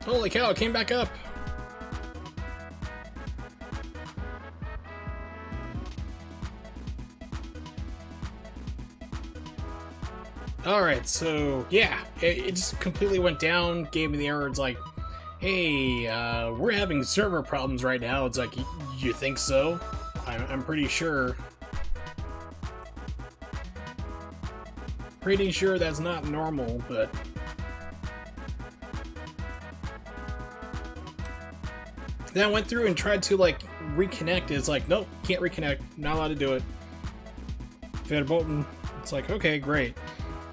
Holy cow, it came back up! Alright, so yeah, it just completely went down, gave me the error. It's like, hey, we're having server problems right now. It's like, you think so? I'm pretty sure. Pretty sure that's not normal, but... Then I went through and tried to, like, reconnect. It's like, nope, can't reconnect. Not allowed to do it. Verboten. It's like, okay, great.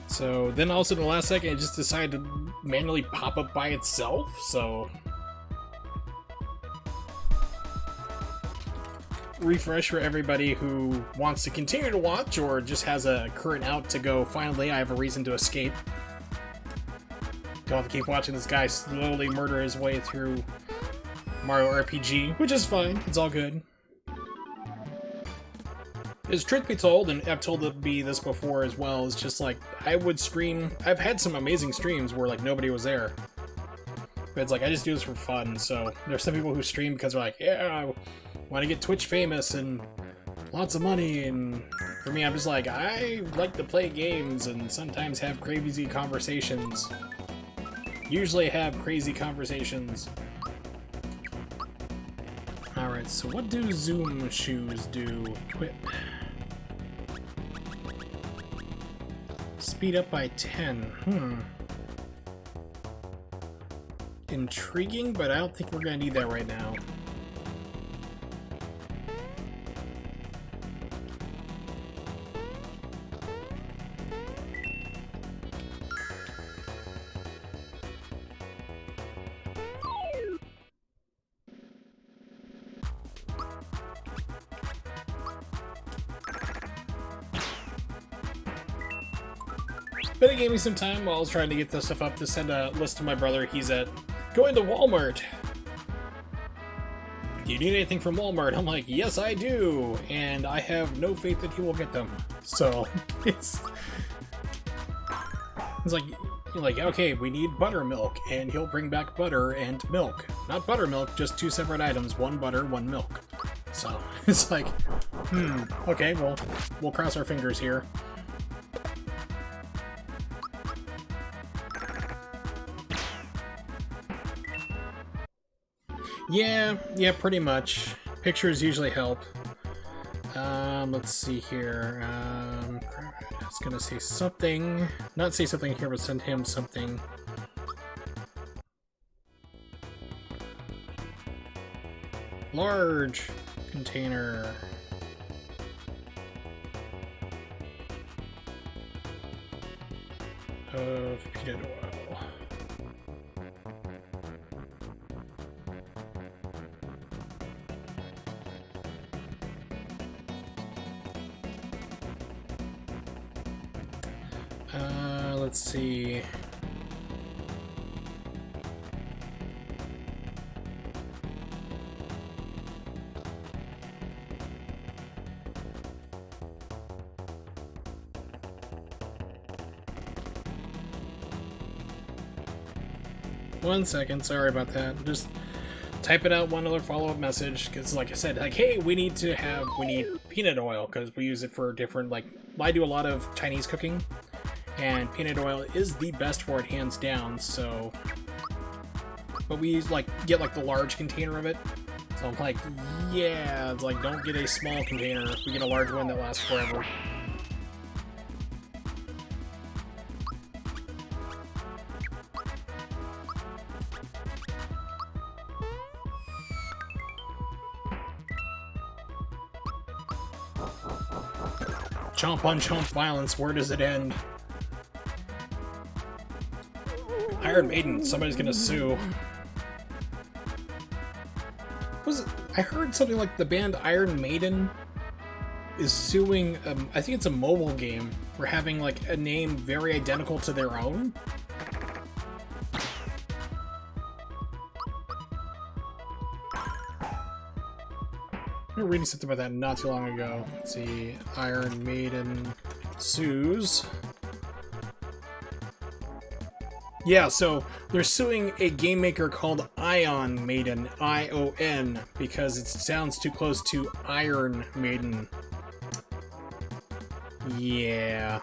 So then all of a sudden, the last second, it just decided to manually pop up by itself, so... Refresh for everybody who wants to continue to watch or just has a current out to go, finally, I have a reason to escape. Don't have to keep watching this guy slowly murder his way through Mario RPG, which is fine, it's all good. Because truth be told, and I've told me this before as well, is just like, I would stream, I've had some amazing streams where like nobody was there. But it's like, I just do this for fun, so there's some people who stream because they're like, yeah, I want to get Twitch famous and lots of money, and for me, I'm just like, I like to play games and sometimes have crazy conversations. Usually have crazy conversations. Alright, so what do Zoom shoes do? Equip. Speed up by 10. Intriguing, but I don't think we're gonna need that right now. But it gave me some time while I was trying to get this stuff up to send a list to my brother. He's at going to Walmart. Do you need anything from Walmart? I'm like, yes, I do. And I have no faith that he will get them. So it's like, okay, we need buttermilk. And he'll bring back butter and milk. Not buttermilk, just two separate items. One butter, one milk. So it's like, okay, well, we'll cross our fingers here. Yeah, pretty much. Pictures usually help. Let's see here. I was gonna say something. Not say something here, but send him something. Large container. Of peanut oil. Let's see. One second, sorry about that. Just typing out one other follow-up message, because like I said, like, hey, we need peanut oil, because we use it for different, like, I do a lot of Chinese cooking, and peanut oil is the best for it, hands down, so... But we get like the large container of it, so I'm like, yeah, it's like, don't get a small container, we get a large one that lasts forever. Chomp on chomp violence, where does it end? Iron Maiden, somebody's gonna sue. I heard something like the band Iron Maiden is suing, I think it's a mobile game, for having like a name very identical to their own. I was reading something about that not too long ago. Let's see, Iron Maiden sues. Yeah, so they're suing a game maker called Ion Maiden, I-O-N, because it sounds too close to Iron Maiden. Yeah.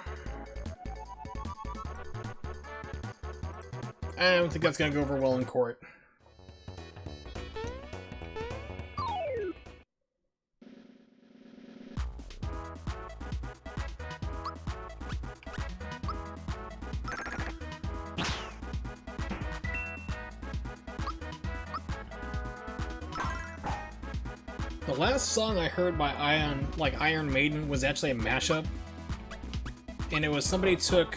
I don't think that's gonna go over well in court. The last song I heard by Iron Maiden was actually a mashup. And it was somebody took...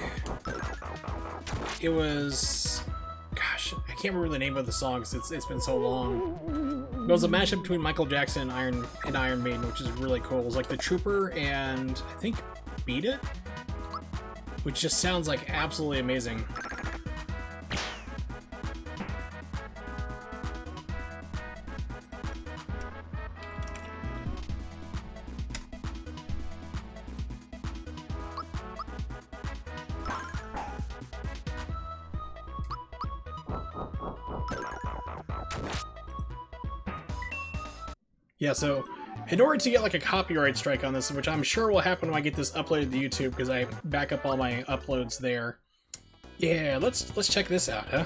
It was... Gosh, I can't remember the name of the song because it's been so long. It was a mashup between Michael Jackson and Iron Maiden, which is really cool. It was like The Trooper and I think Beat It? Which just sounds like absolutely amazing. Yeah, so in order to get like a copyright strike on this, which I'm sure will happen when I get this uploaded to YouTube because I back up all my uploads there. Yeah, let's check this out, huh?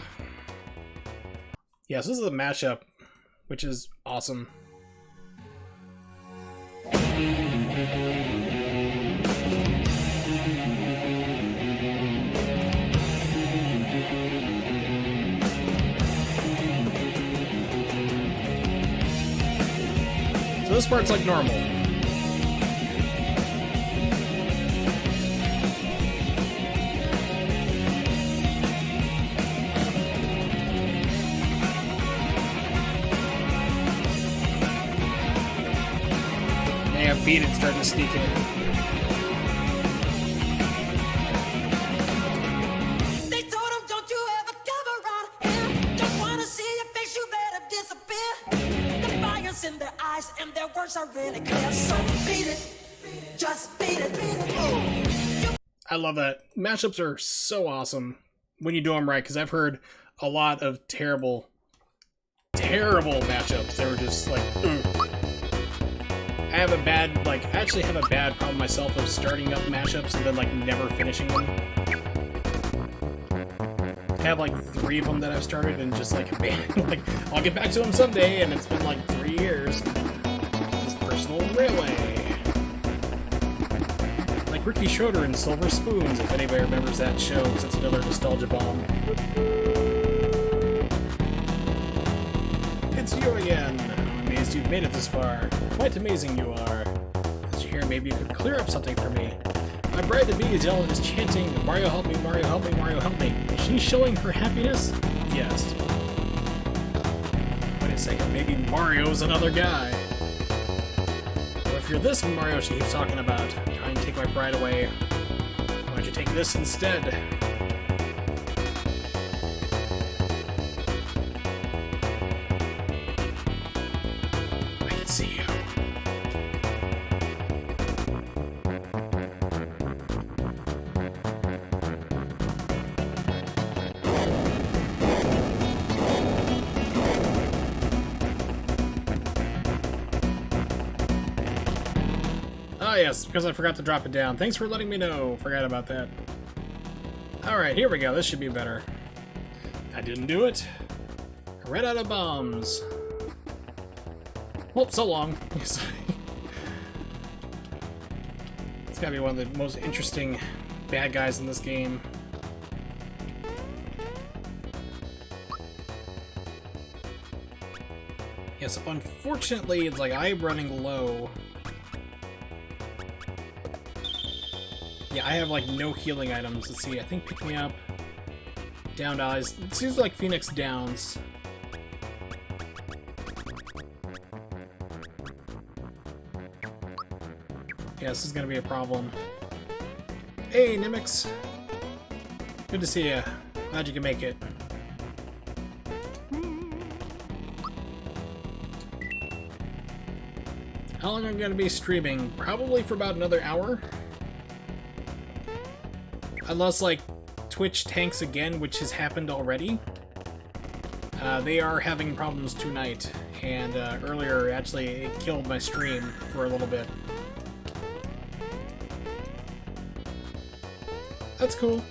Yeah, so this is a mashup, which is awesome. So this part's like normal. Yeah, Beat It starting to sneak in. They told him, don't you ever come around here. Just wanna see your face, you better disappear. The fire's in their eyes and their words are really clear. So beat it, just beat it, beat it. I love that. Mashups are so awesome when you do them right, because I've heard a lot of terrible matchups. They were just like, ugh. I actually have a bad problem myself of starting up mashups and then like never finishing them. I have like 3 of them that I've started and just like, man, like I'll get back to them someday, and it's been like 3 years. This personal railway. Like Ricky Schroeder in Silver Spoons, if anybody remembers that show, because it's another nostalgia bomb. It's you again. I'm amazed you've made it this far. Quite amazing you are. Did you hear maybe you could clear up something for me? My bride-to-be is yelling, is chanting, Mario help me, Mario help me, Mario help me. Is she showing her happiness? Yes. Wait a second, maybe Mario's another guy. Well, if you're this Mario she keeps talking about, trying to take my bride away, why don't you take this instead? I can see you. Ah yes, because I forgot to drop it down. Thanks for letting me know. Forgot about that. Alright, here we go. This should be better. I didn't do it. I ran out of bombs. Well, so long. It's gotta be one of the most interesting bad guys in this game. Yes, unfortunately, it's like I'm running low. Yeah, I have like no healing items. Let's see, I think pick me up. Down eyes. It seems like Phoenix Downs. Yeah, this is gonna be a problem. Hey, Nimix! Good to see you. Glad you can make it. How long am I gonna be streaming? Probably for about another hour. Unless, like, Twitch tanks again, which has happened already. They are having problems tonight, and earlier actually it killed my stream for a little bit. That's cool.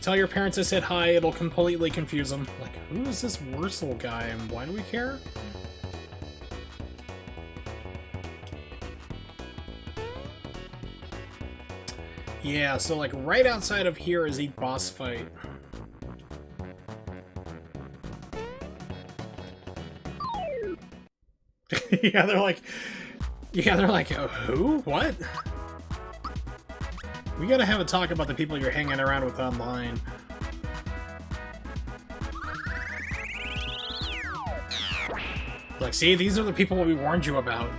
Tell your parents I said hi, it'll completely confuse them. Like, who is this Wurzel guy and why do we care? Yeah, so like right outside of here is a boss fight. yeah, they're like, who? What? We gotta have a talk about the people you're hanging around with online. Like, see, these are the people we warned you about.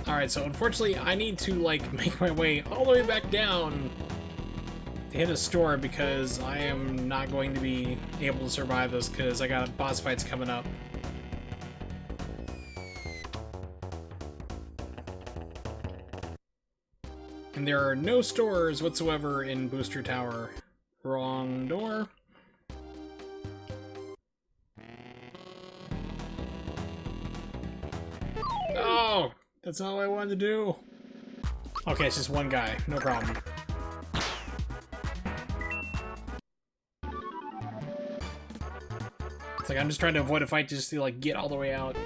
Alright, so unfortunately I need to, like, make my way all the way back down to hit a store because I am not going to be able to survive this because I got boss fights coming up. And there are no stores whatsoever in Booster Tower. Wrong door. Oh! That's not what I wanted to do. Okay, it's just one guy. No problem. It's like I'm just trying to avoid a fight just to, like, get all the way out.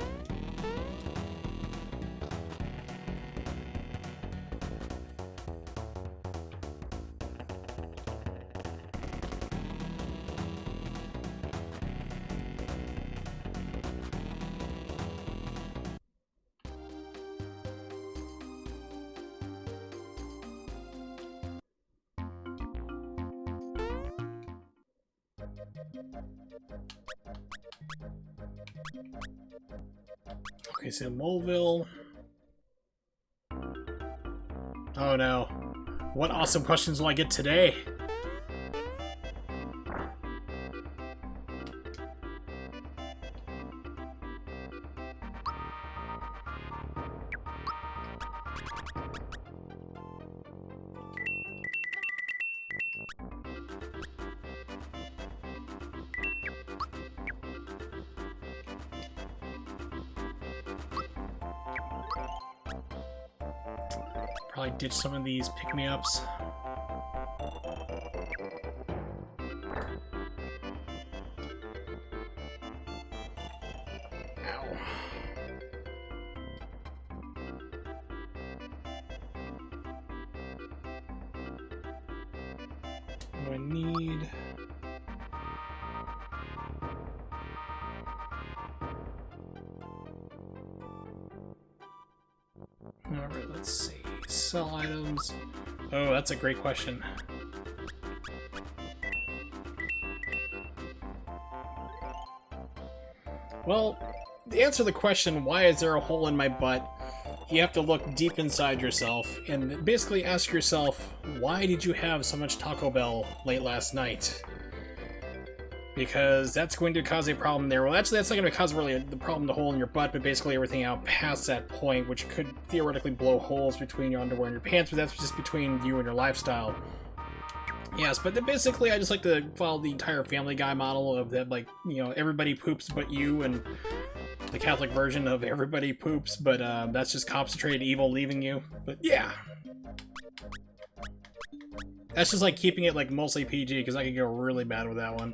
Okay, so Moleville. Oh no. What awesome questions will I get today? Probably ditch some of these pick-me-ups. Ow. What do I need? Alright, let's see. Sell items. Oh, that's a great question. Well, to answer the question, why is there a hole in my butt, you have to look deep inside yourself and basically ask yourself, why did you have so much Taco Bell late last night? Because that's going to cause a problem there. Well, actually, that's not going to cause really the problem, the hole in your butt, but basically everything out past that point, which could theoretically blow holes between your underwear and your pants, but that's just between you and your lifestyle. Yes, but then basically I just like to follow the entire Family Guy model of that, like, you know, everybody poops but you, and the Catholic version of everybody poops, but that's just concentrated evil leaving you. But yeah. That's just like keeping it like mostly PG, because I could go really bad with that one.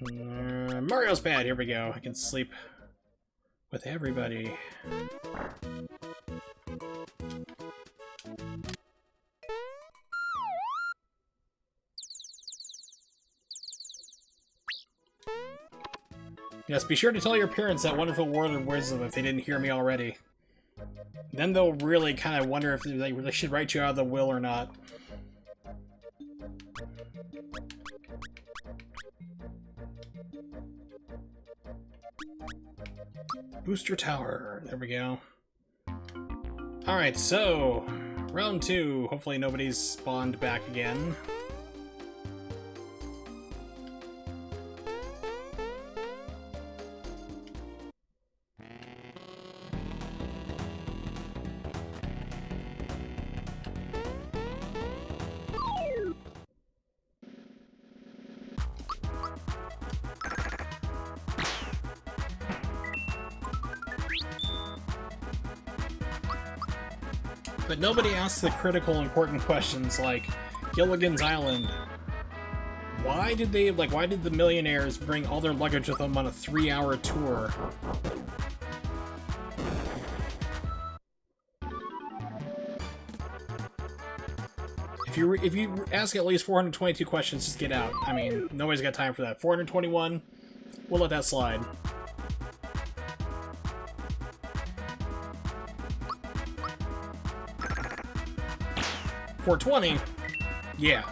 Mario's pad, here we go. I can sleep with everybody. Yes, be sure to tell your parents that wonderful word of wisdom if they didn't hear me already. Then they'll really kind of wonder if they should write you out of the will or not. Booster Tower. There we go. Alright, so... round 2. Hopefully nobody's spawned back again. But nobody asks the critical important questions like Gilligan's Island. Why did the millionaires bring all their luggage with them on a 3-hour tour? If you ask at least 422 questions, just get out. I mean, nobody's got time for that. 421, we'll let that slide. 420? Yeah.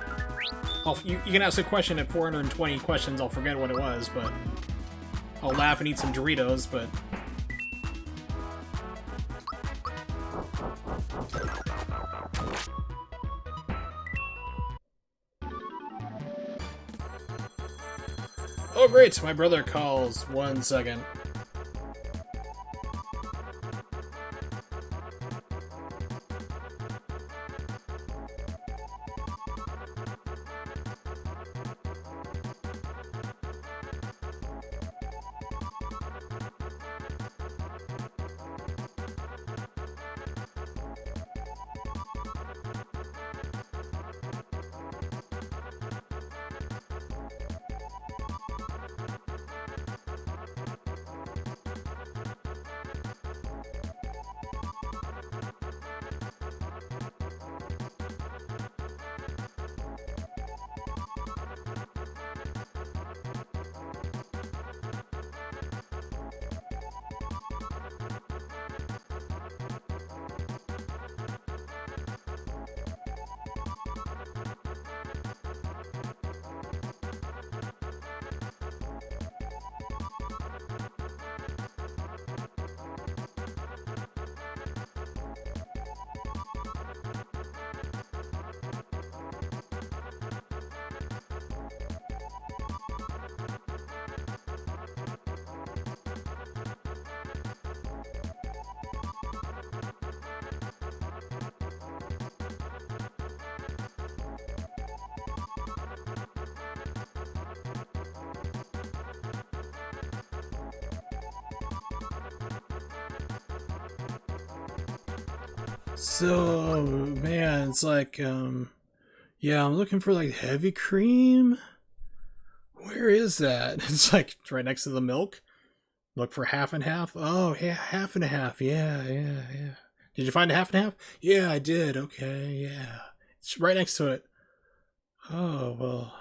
You can ask a question at 420 questions, I'll forget what it was, but... I'll laugh and eat some Doritos, but... Oh great, my brother calls. 1 second. So, man, it's like, yeah, I'm looking for, like, heavy cream. Where is that? It's like right next to the milk. Look for half and half. Oh, yeah, half and a half. Yeah. Did you find a half and half? Yeah, I did. Okay, yeah. It's right next to it. Oh, well,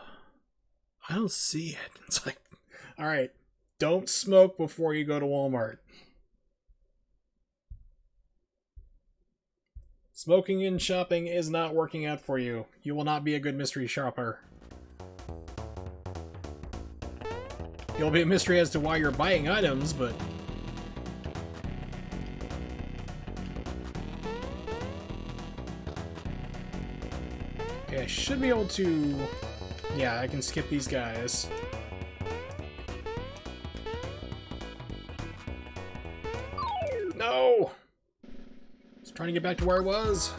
I don't see it. It's like, all right, don't smoke before you go to Walmart. Smoking and shopping is not working out for you. You will not be a good mystery shopper. You'll be a mystery as to why you're buying items, but... Okay, I should be able to... Yeah, I can skip these guys. No! Trying to get back to where I was.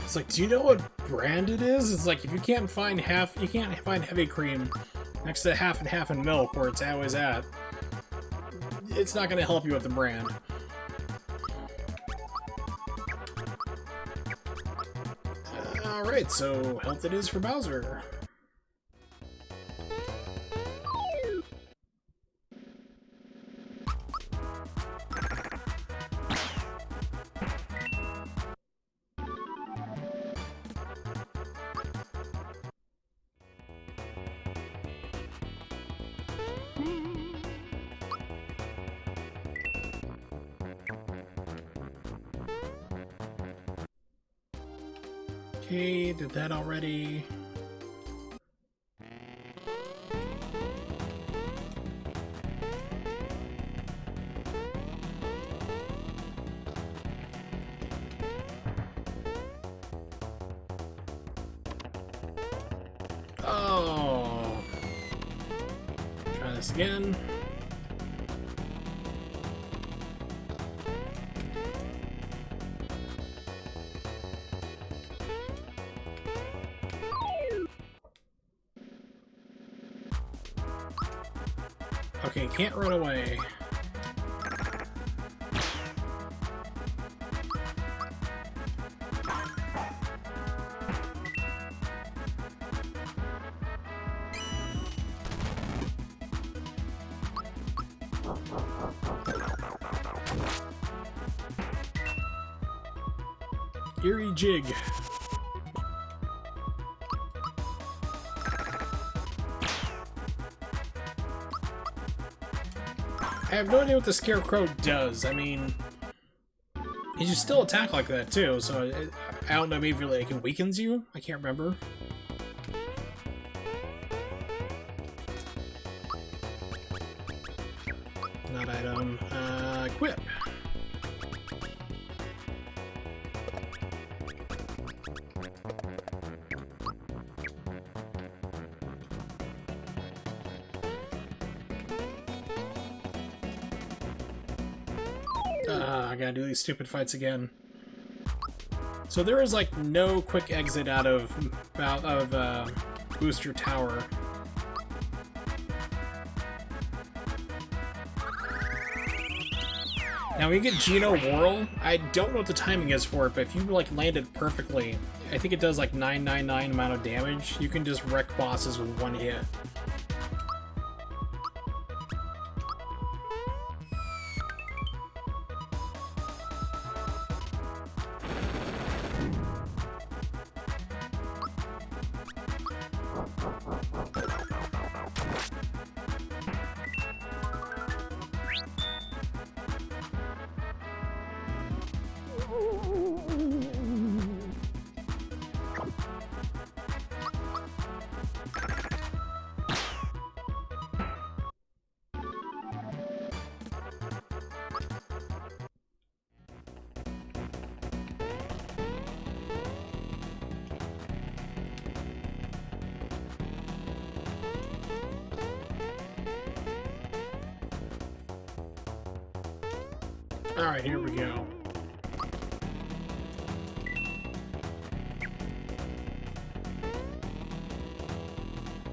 It's like, do you know what brand it is? It's like, if you can't find heavy cream next to half and half in milk where it's always at, it's not going to help you with the brand. Alright, so health it is for Bowser. Okay, did that already. Oh. Try this again. Okay, can't run away. Eerie jig. I have no idea what the Scarecrow does. I mean, he should still attack like that too, so I don't know, maybe like it weakens you? I can't remember. Not item. Equip. I gotta do these stupid fights again. So there is like no quick exit out of Booster Tower. Now we get Geno Whirl. I don't know what the timing is for it, but if you like land it perfectly, I think it does like 999 amount of damage. You can just wreck bosses with one hit. Alright, here we go.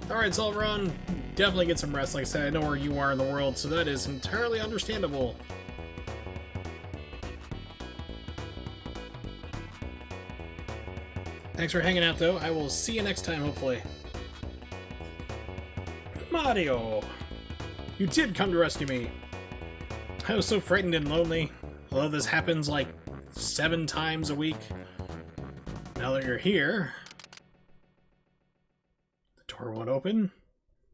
Alright, so I'll run. Definitely get some rest. Like I said, I know where you are in the world, so that is entirely understandable. Thanks for hanging out, though. I will see you next time, hopefully. Mario! You did come to rescue me. I was so frightened and lonely. Although this happens like 7 times a week. Now that you're here, the door won't open.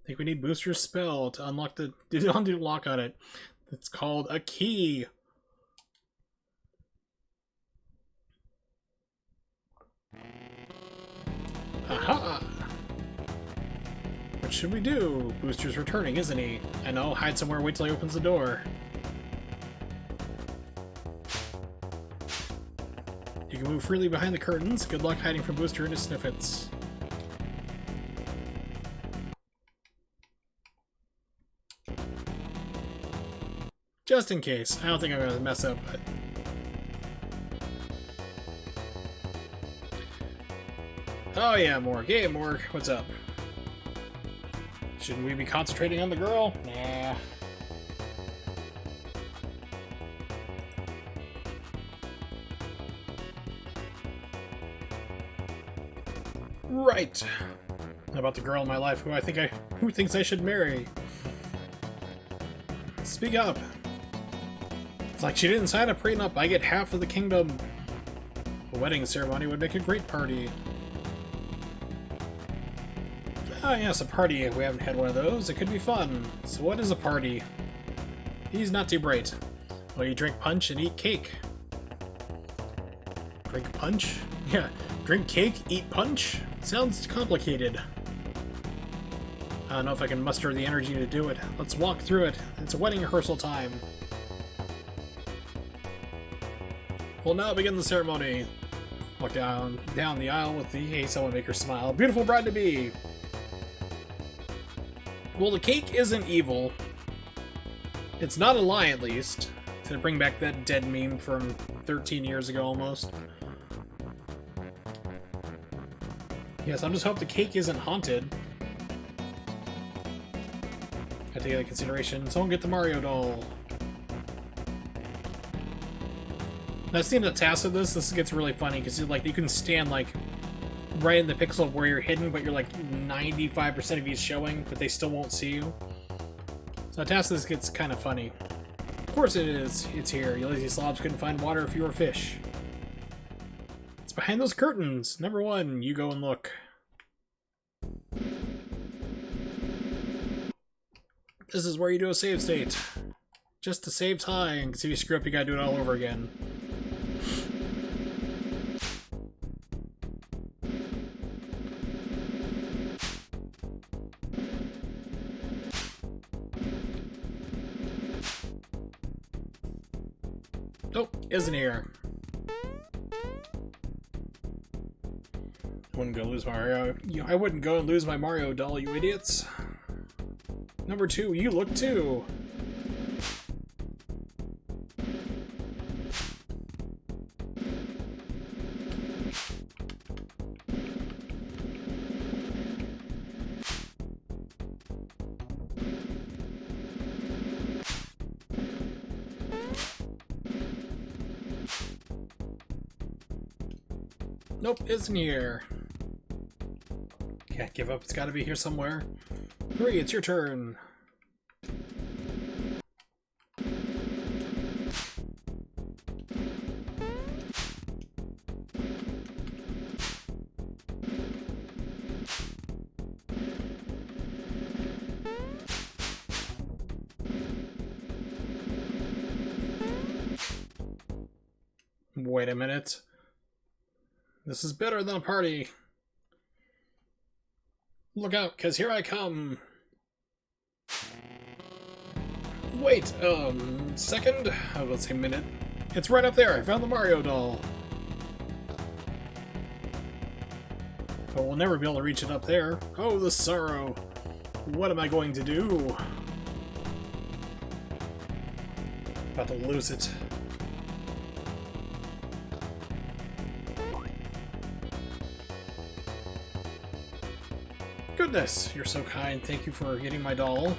I think we need Booster's spell to unlock the undo lock on it. It's called a key. Aha! What should we do? Booster's returning, isn't he? I know, hide somewhere, wait till he opens the door. You can move freely behind the curtains. Good luck hiding from Booster and his sniffets. Just in case. I don't think I'm gonna mess up, but... Oh yeah, Morg. Hey, Morg. What's up? Shouldn't we be concentrating on the girl? Nah. Right. How about the girl in my life who thinks I should marry? Speak up. It's like she didn't sign a prenup. I get half of the kingdom. A wedding ceremony would make a great party. Ah, yes, a party. We haven't had one of those. It could be fun. So what is a party? He's not too bright. Well, you drink punch and eat cake. Drink punch? Yeah. Drink cake, eat punch? Sounds complicated. I don't know if I can muster the energy to do it. Let's walk through it. It's wedding rehearsal time. We'll now begin the ceremony. Walk down the aisle with the Hey Someone Make Her Smile. Beautiful bride-to-be! Well, the cake isn't evil. It's not a lie, at least. To bring back that dead meme from 13 years ago, almost. Yes, I'm just hope the cake isn't haunted. I take that into consideration. Someone get the Mario doll. I've seen the task of this. This gets really funny because like you can stand like right in the pixel of where you're hidden, but you're like 95% of you showing, but they still won't see you. So the task of this gets kind of funny. Of course it is. It's here. You lazy slobs couldn't find water if you were fish. It's behind those curtains. Number 1, you go and look. This is where you do a save state. Just to save time, because if you screw up, you gotta do it all over again. Oh, isn't here. Wouldn't go lose Mario. I wouldn't go and lose my Mario doll, you idiots. Number 2, you look too. Nope, isn't here. Can't give up, it's gotta be here somewhere. 3, it's your turn. Wait a minute. This is better than a party. Look out, 'cause here I come. Wait, second? Let's say minute. It's right up there. I found the Mario doll. But we'll never be able to reach it up there. Oh, the sorrow. What am I going to do? About to lose it. Goodness, you're so kind. Thank you for getting my doll.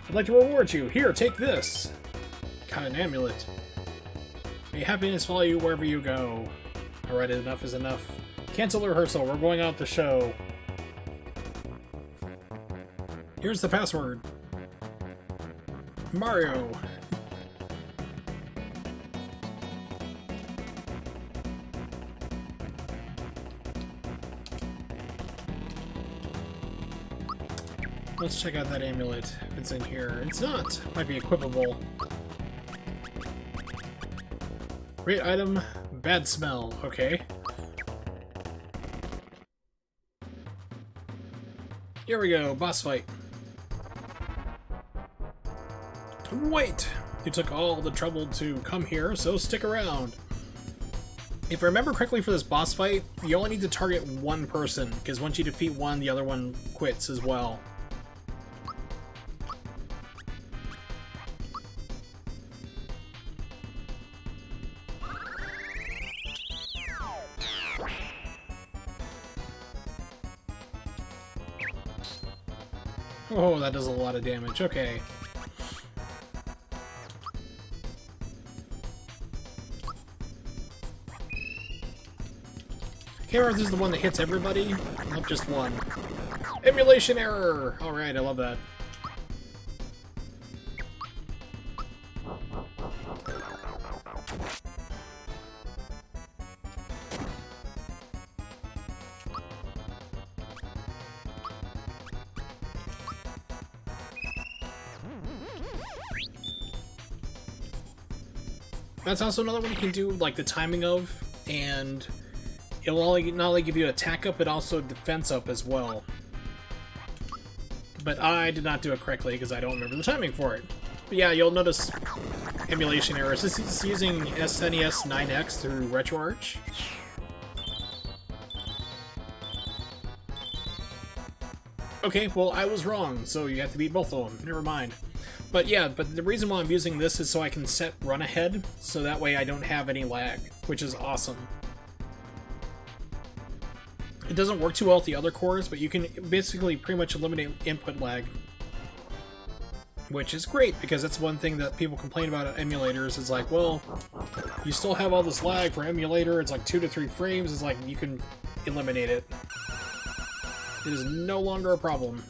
I'd like to reward you. Here, take this. Got an amulet. May happiness follow you wherever you go. Alright, enough is enough. Cancel the rehearsal. We're going out the show. Here's the password. Mario. Let's check out that amulet, if it's in here. It's not! Might be equipable. Great item, bad smell. Okay. Here we go, boss fight. Wait! You took all the trouble to come here, so stick around. If I remember correctly for this boss fight, you only need to target one person, because once you defeat one, the other one quits as well. Oh, that does a lot of damage. Okay. Can't remember if this is the one that hits everybody. Not just one. Emulation error! Alright, I love that. That's also another one you can do, like, the timing of. and it'll not only give you attack up, but also defense up as well. But I did not do it correctly because I don't remember the timing for it. But yeah, you'll notice emulation errors. This is using SNES 9X through RetroArch. Okay, well, I was wrong, so you have to beat both of them. Never mind. But yeah, but the reason why I'm using this is so I can set run ahead, so that way I don't have any lag, which is awesome. It doesn't work too well with the other cores, but you can basically pretty much eliminate input lag. Which is great, because that's one thing that people complain about at emulators, is like, well, you still have all this lag for emulator, it's like 2 to 3 frames, it's like, you can eliminate it. It is no longer a problem.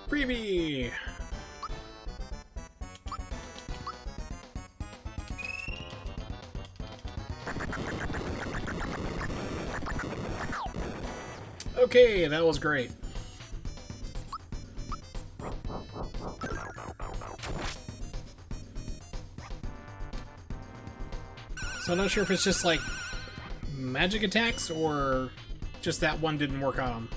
Freebie! Okay, that was great. So I'm not sure if it's just like magic attacks or just that one didn't work on him.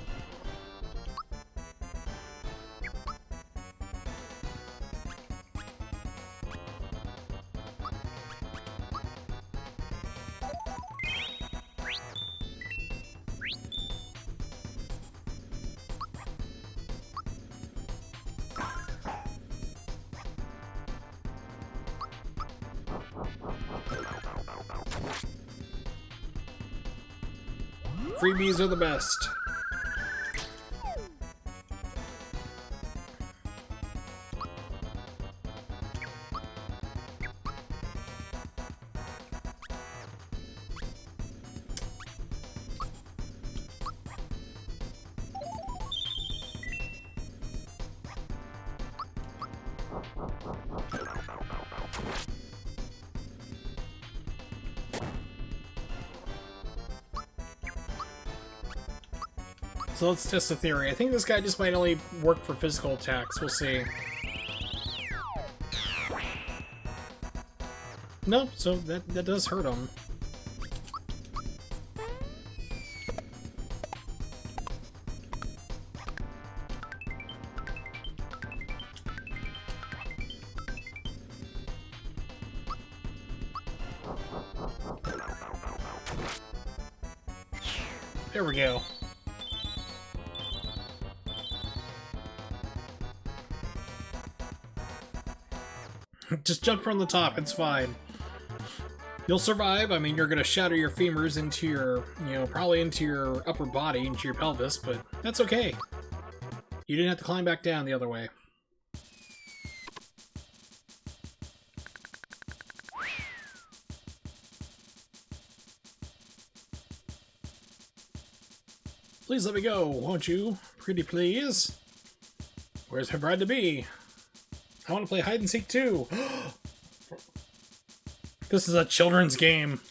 Freebies are the best. So let's test the theory. I think this guy just might only work for physical attacks. We'll see. No, so that does hurt him. There we go. Just jump from the top, it's fine. You'll survive. I mean, you're gonna shatter your femurs into your, probably into your upper body, into your pelvis, but that's okay. You didn't have to climb back down the other way. Please let me go, won't you? Pretty please? Where's my bride to be? I want to play hide and seek too. This is a children's game.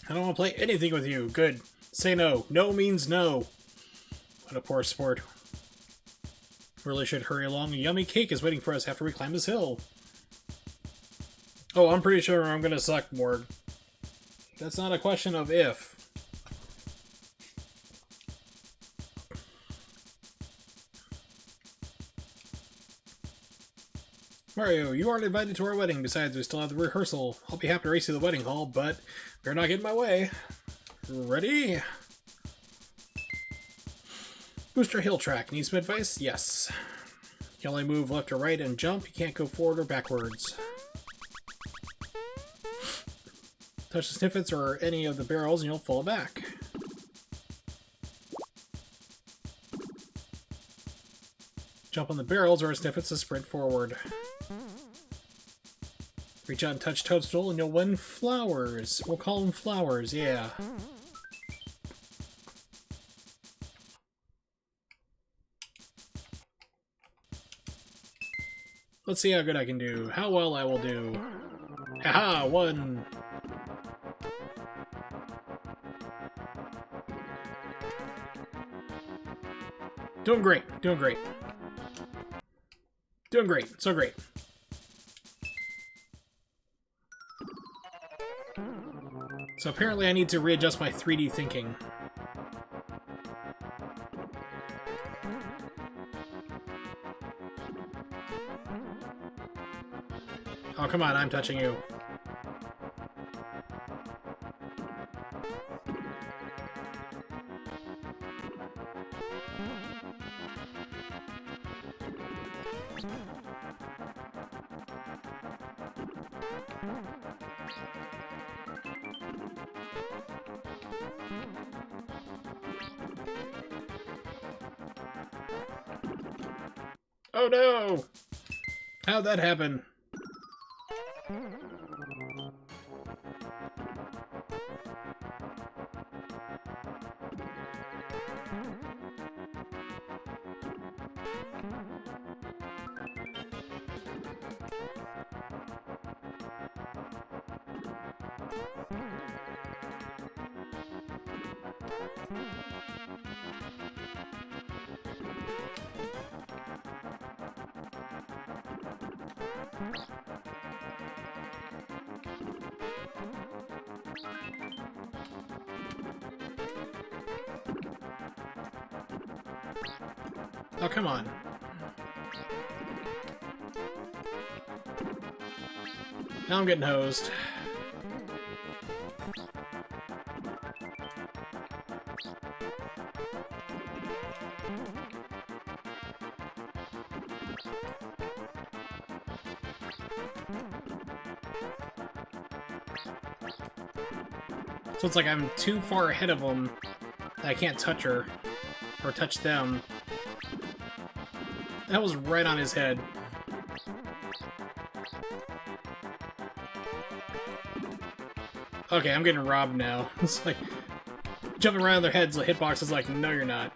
I don't want to play anything with you. Good. Say no. No means no. What a poor sport. Really should hurry along. A yummy cake is waiting for us after we climb this hill. Oh, I'm pretty sure I'm gonna suck, Morg. That's not a question of if. Mario, you aren't invited to our wedding. Besides, we still have the rehearsal. I'll be happy to race to the wedding hall, but better not get in my way. Ready? Booster Hill Track. Need some advice? Yes. You can only move left or right and jump. You can't go forward or backwards. Touch the snippets or any of the barrels and you'll fall back. Jump on the barrels or snippets to sprint forward. Reach out and touch Toadstool and you'll win flowers. We'll call them flowers, yeah. Let's see how good I can do. How well I will do. Haha, one. Doing great. Doing great. Doing great. So great. So apparently I need to readjust my 3D thinking. Oh, come on, I'm touching you. Oh no! How'd that happen? Oh, come on. Now I'm getting hosed. So it's like I'm too far ahead of them that I can't touch her. Or touch them. That was right on his head. Okay, I'm getting robbed now. It's like jumping around their heads, the hitbox is like, no you're not.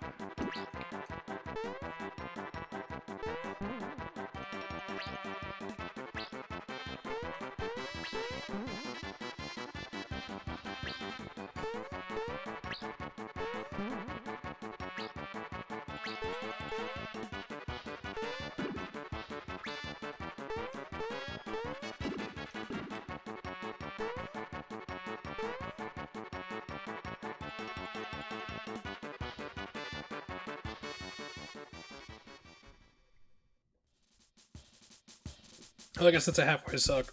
I guess that's a halfway suck.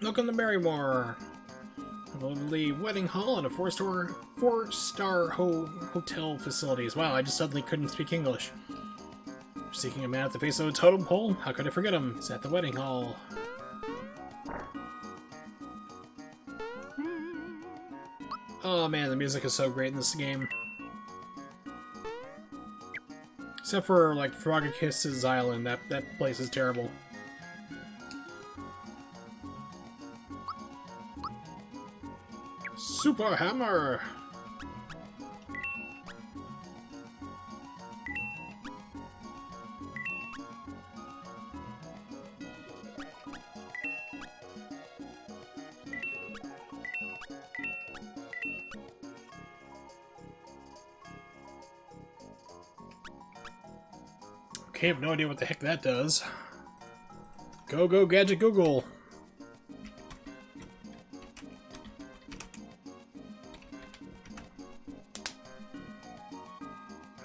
Welcome to Barrymore. A lovely wedding hall and a four-star hotel facilities. Wow, I just suddenly couldn't speak English. Seeking a man at the face of a totem pole? How could I forget him? He's at the wedding hall. Oh man, the music is so great in this game. Except for, like, Frogakiss's Island. That place is terrible. Super Hammer! Okay, I have no idea what the heck that does. Go, go, Gadget Google!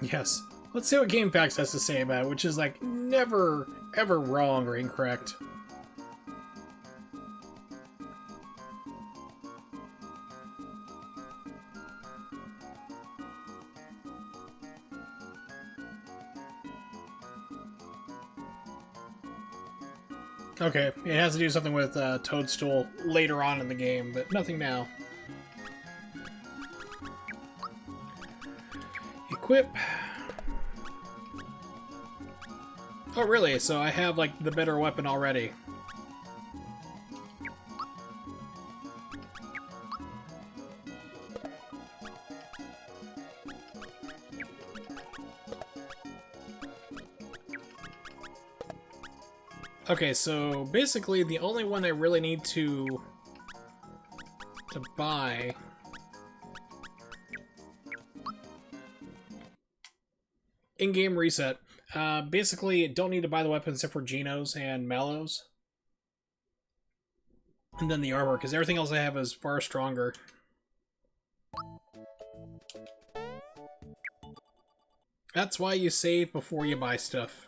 Yes. Let's see what GameFAQs has to say about it, which is, like, never, ever wrong or incorrect. Okay, it has to do something with Toadstool later on in the game, but nothing now. Equip. Oh, really? So I have, like, the better weapon already. Okay, so basically the only one I really need to buy In-game reset. Basically, don't need to buy the weapons except for Genos and Mallows. And then the armor, because everything else I have is far stronger. That's why you save before you buy stuff.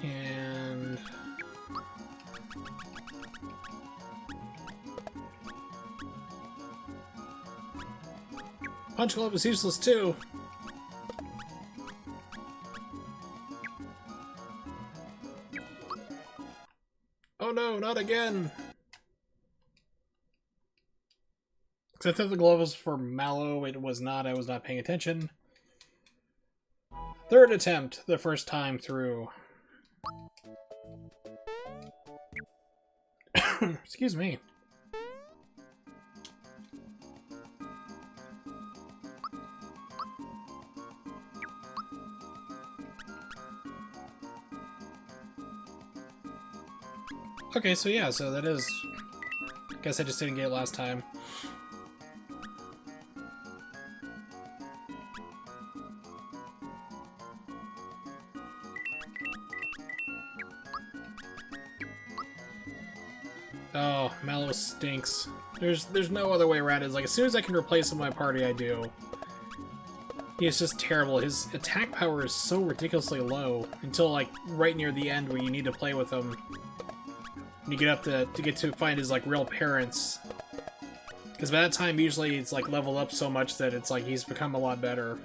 And Punch Club is useless too. Oh no, not again! Because I thought the glove was for Mallow, it was not, I was not paying attention. Third attempt, the first time through. Excuse me. Okay, so yeah, so that is... Guess I just didn't get it last time. Oh, Mallow stinks. There's no other way around it. It's like, as soon as I can replace him in my party, I do. He's just terrible. His attack power is so ridiculously low until, like, right near the end where you need to play with him. And you get up to get to find his, like, real parents. Because by that time, usually it's, like, leveled up so much that it's, like, he's become a lot better.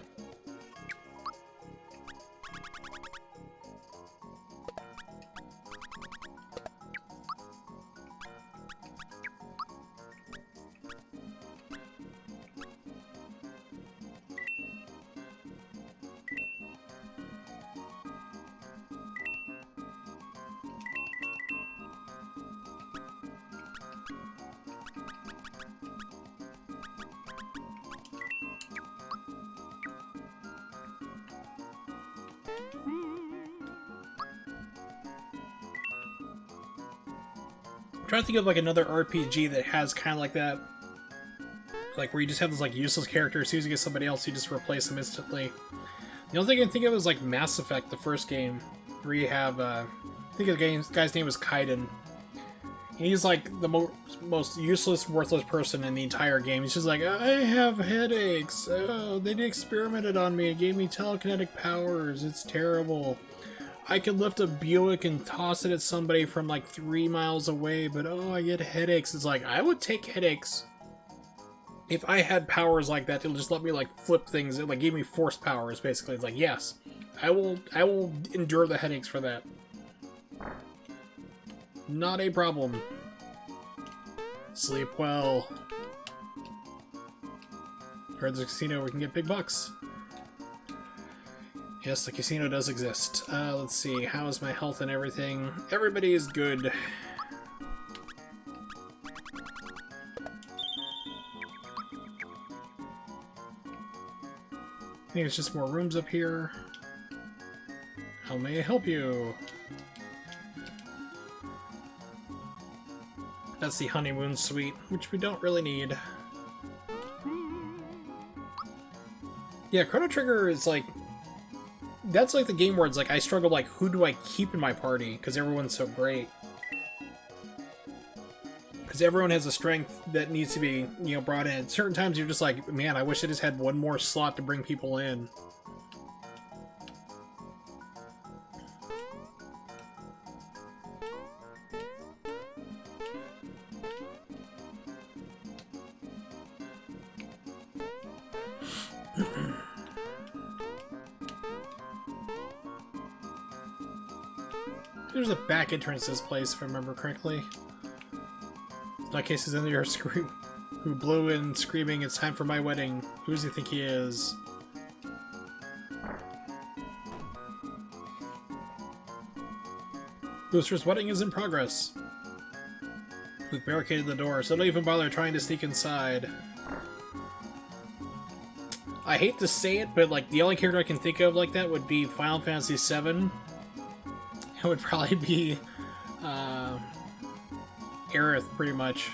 I'm trying to think of like another RPG that has kind of like that, like where you just have this like useless character. As soon as you get somebody else, you just replace them instantly. The only thing I can think of is like Mass Effect, the first game, where you have I think the guy's name was Kaiden. And he's like the most useless, worthless person in the entire game. He's just like, I have headaches. Oh, they experimented on me and gave me telekinetic powers. It's terrible. I could lift a Buick and toss it at somebody from like 3 miles away, but oh, I get headaches. It's like, I would take headaches if I had powers like that. It'll just let me like flip things. It like gave me force powers, basically. It's like, yes, I will endure the headaches for that. Not a problem. Sleep well. Heard there's a casino where we can get big bucks. Yes, the casino does exist. Let's see, how is my health and everything? Everybody is good. I think it's just more rooms up here. How may I help you? That's the honeymoon suite, which we don't really need. Yeah, Chrono Trigger is like... That's like the game where it's like, I struggle like, who do I keep in my party? Because everyone's so great. Because everyone has a strength that needs to be, you know, brought in. At certain times you're just like, man, I wish I just had one more slot to bring people in. There's a back entrance to this place, if I remember correctly. Nutcase is in there who blew in screaming, "It's time for my wedding." Who does he think he is? Booster's wedding is in progress. We've barricaded the door, so don't even bother trying to sneak inside. I hate to say it, but like the only character I can think of like that would be Final Fantasy VII. It would probably be Aerith, pretty much.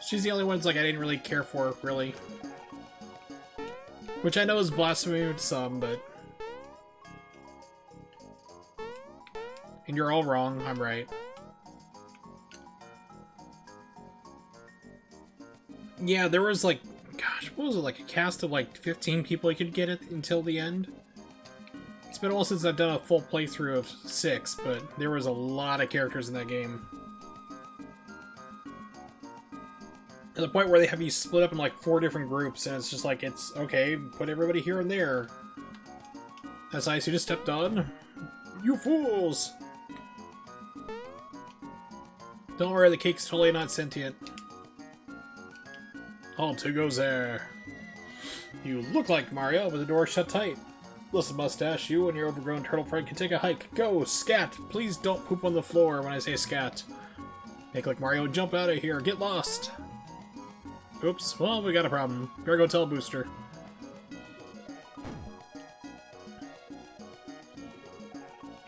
She's the only one like I didn't really care for, really. Which I know is blasphemy to some, but... And you're all wrong, I'm right. Yeah, there was like... Gosh, what was it, like a cast of like 15 people you could get it until the end? It's been a while since I've done a full playthrough of 6, but there was a lot of characters in that game. To the point where they have you split up in like 4 different groups, and it's just like, it's okay, put everybody here and there. As I just stepped on. You fools! Don't worry, the cake's totally not sentient. All two goes there. You look like Mario, but the door shut tight. Listen, Mustache, you and your overgrown turtle friend can take a hike. Go, scat! Please don't poop on the floor when I say scat. Make like Mario, jump out of here, get lost! Oops, well, we got a problem. Better go tell Booster.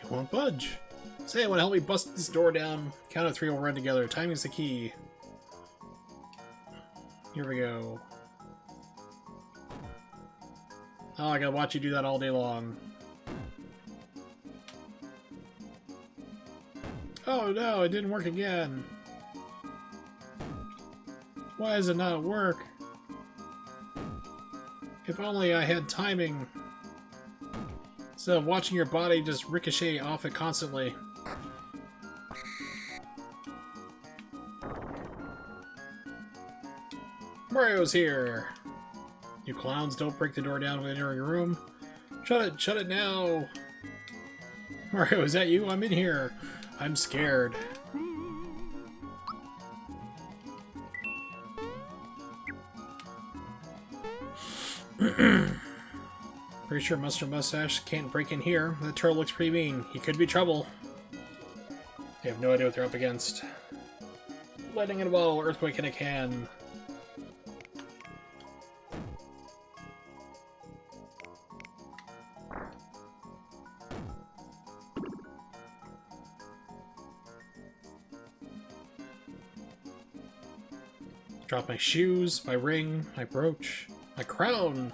You won't budge. Say, want to help me bust this door down? Count of 3, we'll run together. Timing's the key. Here we go. Oh, I gotta watch you do that all day long. Oh no, it didn't work again. Why does it not work? If only I had timing. Instead of watching your body just ricochet off it constantly. Mario's here! You clowns, don't break the door down when entering your room. Shut it now! Mario, is that you? I'm in here. I'm scared. Pretty sure Mr. Mustache can't break in here. The turtle looks pretty mean. He could be trouble. They have no idea what they're up against. Lightning in a bottle, earthquake in a can. Drop my shoes, my ring, my brooch, my crown.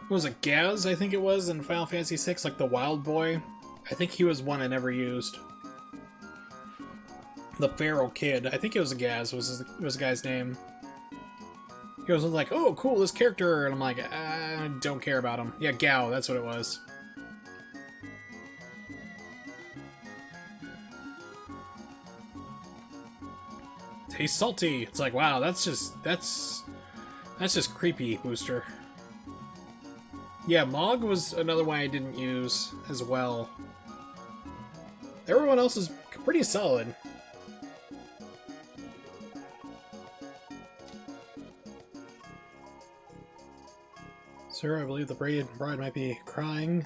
What was it, Gaz, I think it was, in Final Fantasy VI, like the wild boy? I think he was one I never used. The feral kid. I think it was a Gaz, was the guy's name. He was like, oh, cool, this character, and I'm like, I don't care about him. Yeah, Gao, that's what it was. Tastes salty. It's like, wow, that's just creepy, Booster. Yeah, Mog was another one I didn't use as well. Everyone else is pretty solid. Sir, I believe the braided bride might be crying.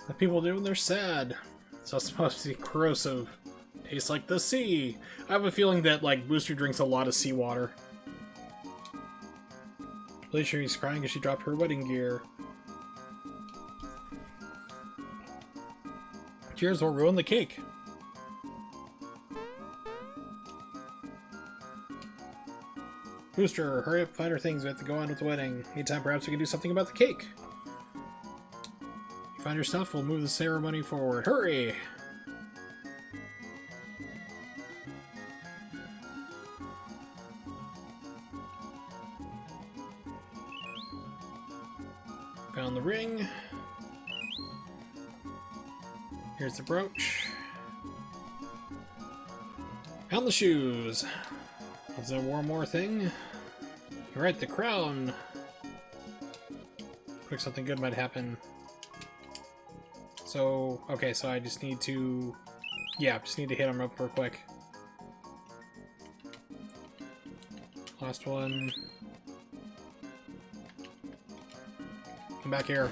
What people do when they're sad. It's all supposed to be corrosive. Tastes like the sea. I have a feeling that, like, Booster drinks a lot of seawater. Pretty sure he's crying because she dropped her wedding gear. Tears will ruin the cake. Booster, hurry up, find her things. We have to go on with the wedding. Meantime, perhaps we can do something about the cake. You find your stuff, we'll move the ceremony forward. Hurry! Found the ring. Here's the brooch. Found the shoes. Was there one more thing? You're right, the crown. Looks like something good might happen. So, okay, so I just need to... Yeah, just need to hit him up real quick. Last one. Come back here.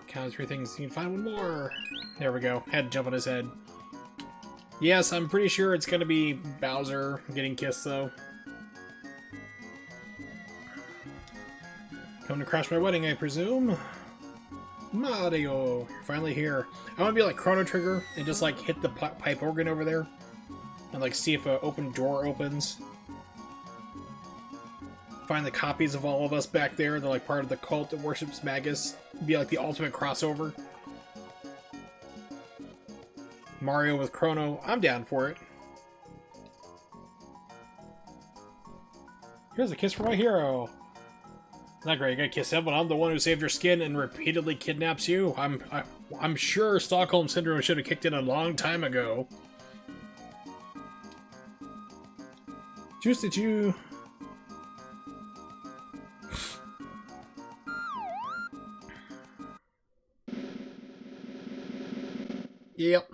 Count of 3 things. You can find one more. There we go. Had to jump on his head. Yes, I'm pretty sure it's gonna be Bowser getting kissed, though. Come to crash my wedding, I presume? Mario! You're finally here. I want to be like Chrono Trigger and just like hit the pipe organ over there. And like see if an open door opens. Find the copies of all of us back there. They're like part of the cult that worships Magus. Be like the ultimate crossover. Mario with Chrono. I'm down for it. Here's a kiss for my hero. Not great, you gotta kiss him, but I'm the one who saved your skin and repeatedly kidnaps you. I'm sure Stockholm Syndrome should have kicked in a long time ago. Juice, did you... Yep.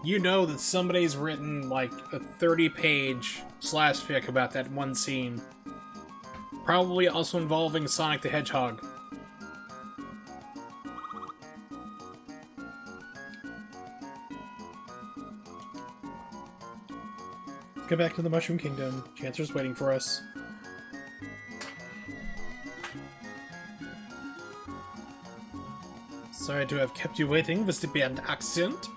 You know that somebody's written like a 30-page slash-fic about that one scene. Probably also involving Sonic the Hedgehog. Let's get back to the Mushroom Kingdom. Chancellor's waiting for us. Sorry to have kept you waiting with the band accent.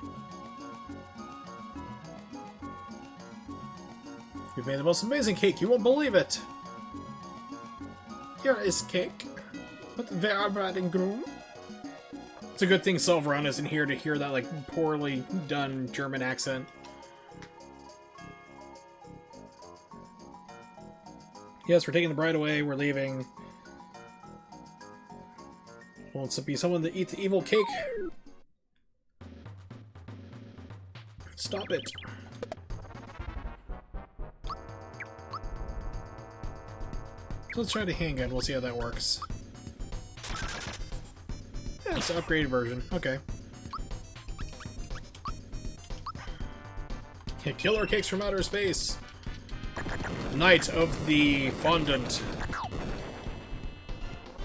You've made the most amazing cake, you won't believe it! Here is cake, but there are bride and groom. It's a good thing Silveron isn't here to hear that, like, poorly done German accent. Yes, we're taking the bride away, we're leaving. Wants to be someone to eat the evil cake. Stop it. Let's try the handgun, we'll see how that works. Yeah, it's an upgraded version. Okay. Yeah, killer cakes from outer space. Night of the Fondant.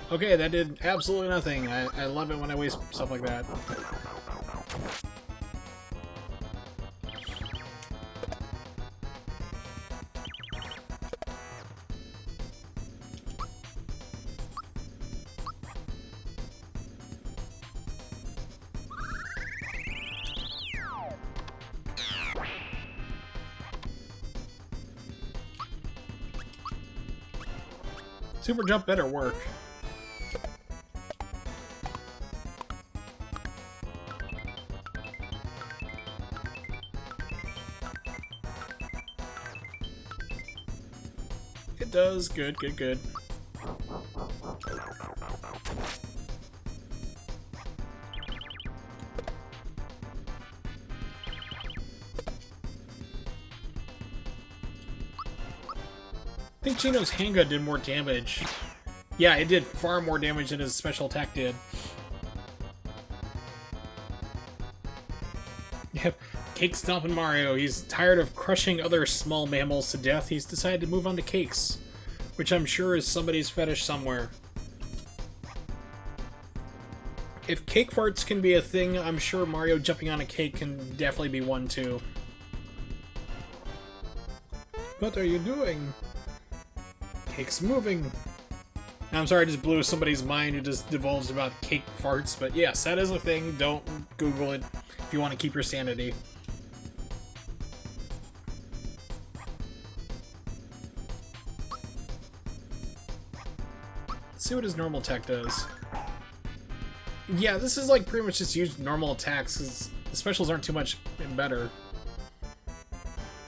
Okay, that did absolutely nothing. I love it when I waste stuff like that. Super jump better work. It does. Good, good, good. I think Chino's handgun did more damage. Yeah, it did far more damage than his special attack did. Yep, Cake Stompin' Mario. He's tired of crushing other small mammals to death. He's decided to move on to cakes, which I'm sure is somebody's fetish somewhere. If cake farts can be a thing, I'm sure Mario jumping on a cake can definitely be one too. What are you doing? Cake's moving. I'm sorry I just blew somebody's mind who just divulged about cake farts, but yes, that is a thing. Don't Google it if you want to keep your sanity. Let's see what his normal attack does. Yeah, this is like pretty much just use normal attacks because the specials aren't too much better.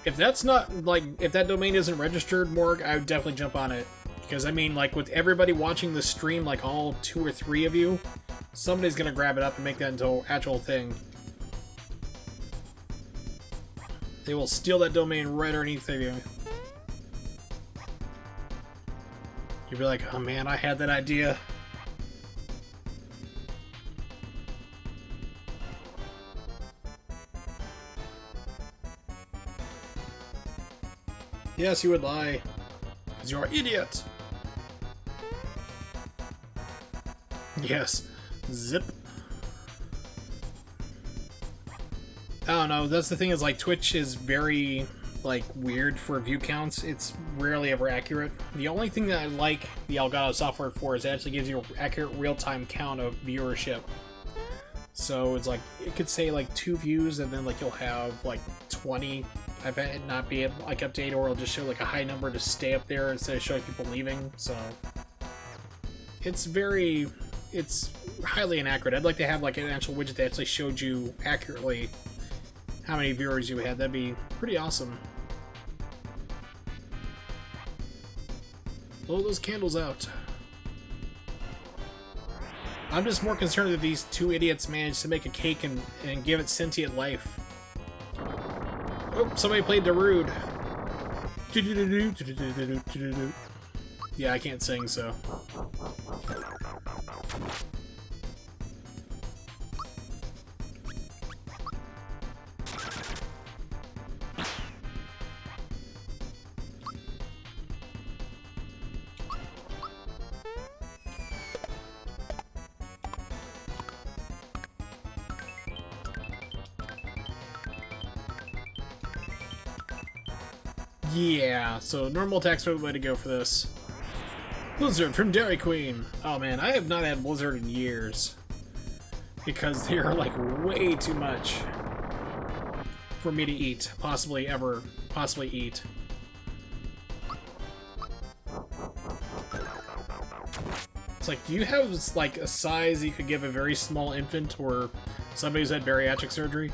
If that's not, like, if that domain isn't registered, Morg, I would definitely jump on it. Because, I mean, like, with everybody watching the stream, like, all 2 or 3 of you, somebody's gonna grab it up and make that into an actual thing. They will steal that domain right underneath of you. You'll be like, oh man, I had that idea. Yes, you would lie. Because you're an idiot. Yes. Zip. I don't know, that's the thing is, like, Twitch is very, like, weird for view counts. It's rarely ever accurate. The only thing that I like the Elgato software for is it actually gives you an accurate real-time count of viewership. So it's like, it could say, like, 2 views, and then, like, you'll have, like, 20. I've had it not be, like, update, or it'll just show, like, a high number to stay up there instead of showing people leaving, so... It's highly inaccurate. I'd like to have, like, an actual widget that actually showed you accurately how many viewers you had. That'd be pretty awesome. Blow those candles out. I'm just more concerned that these 2 idiots managed to make a cake and give it sentient life. Oh, somebody played Darude. Yeah, I can't sing, so... Yeah, so normal attack's the way to go for this. Blizzard from Dairy Queen. Oh man, I have not had Blizzard in years. Because they are like way too much for me to eat. Possibly eat. It's like, do you have like a size you could give a very small infant or somebody who's had bariatric surgery?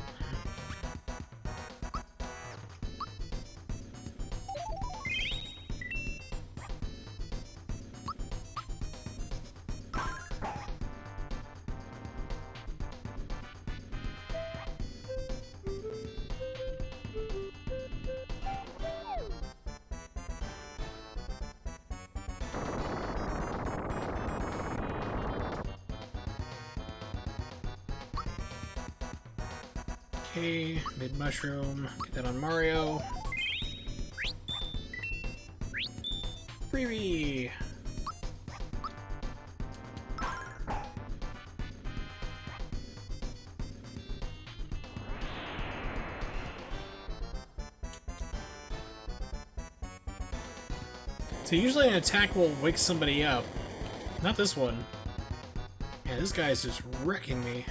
Okay, mid-mushroom. Get that on Mario. Freebie! So usually an attack will wake somebody up. Not this one. Yeah, this guy's just wrecking me.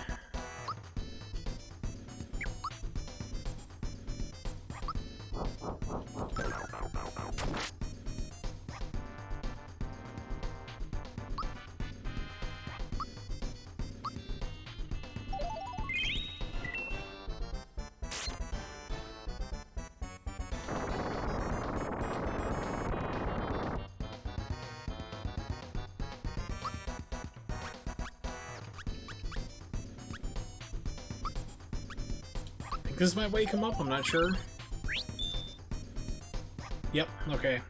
This might wake him up, I'm not sure. Yep, okay.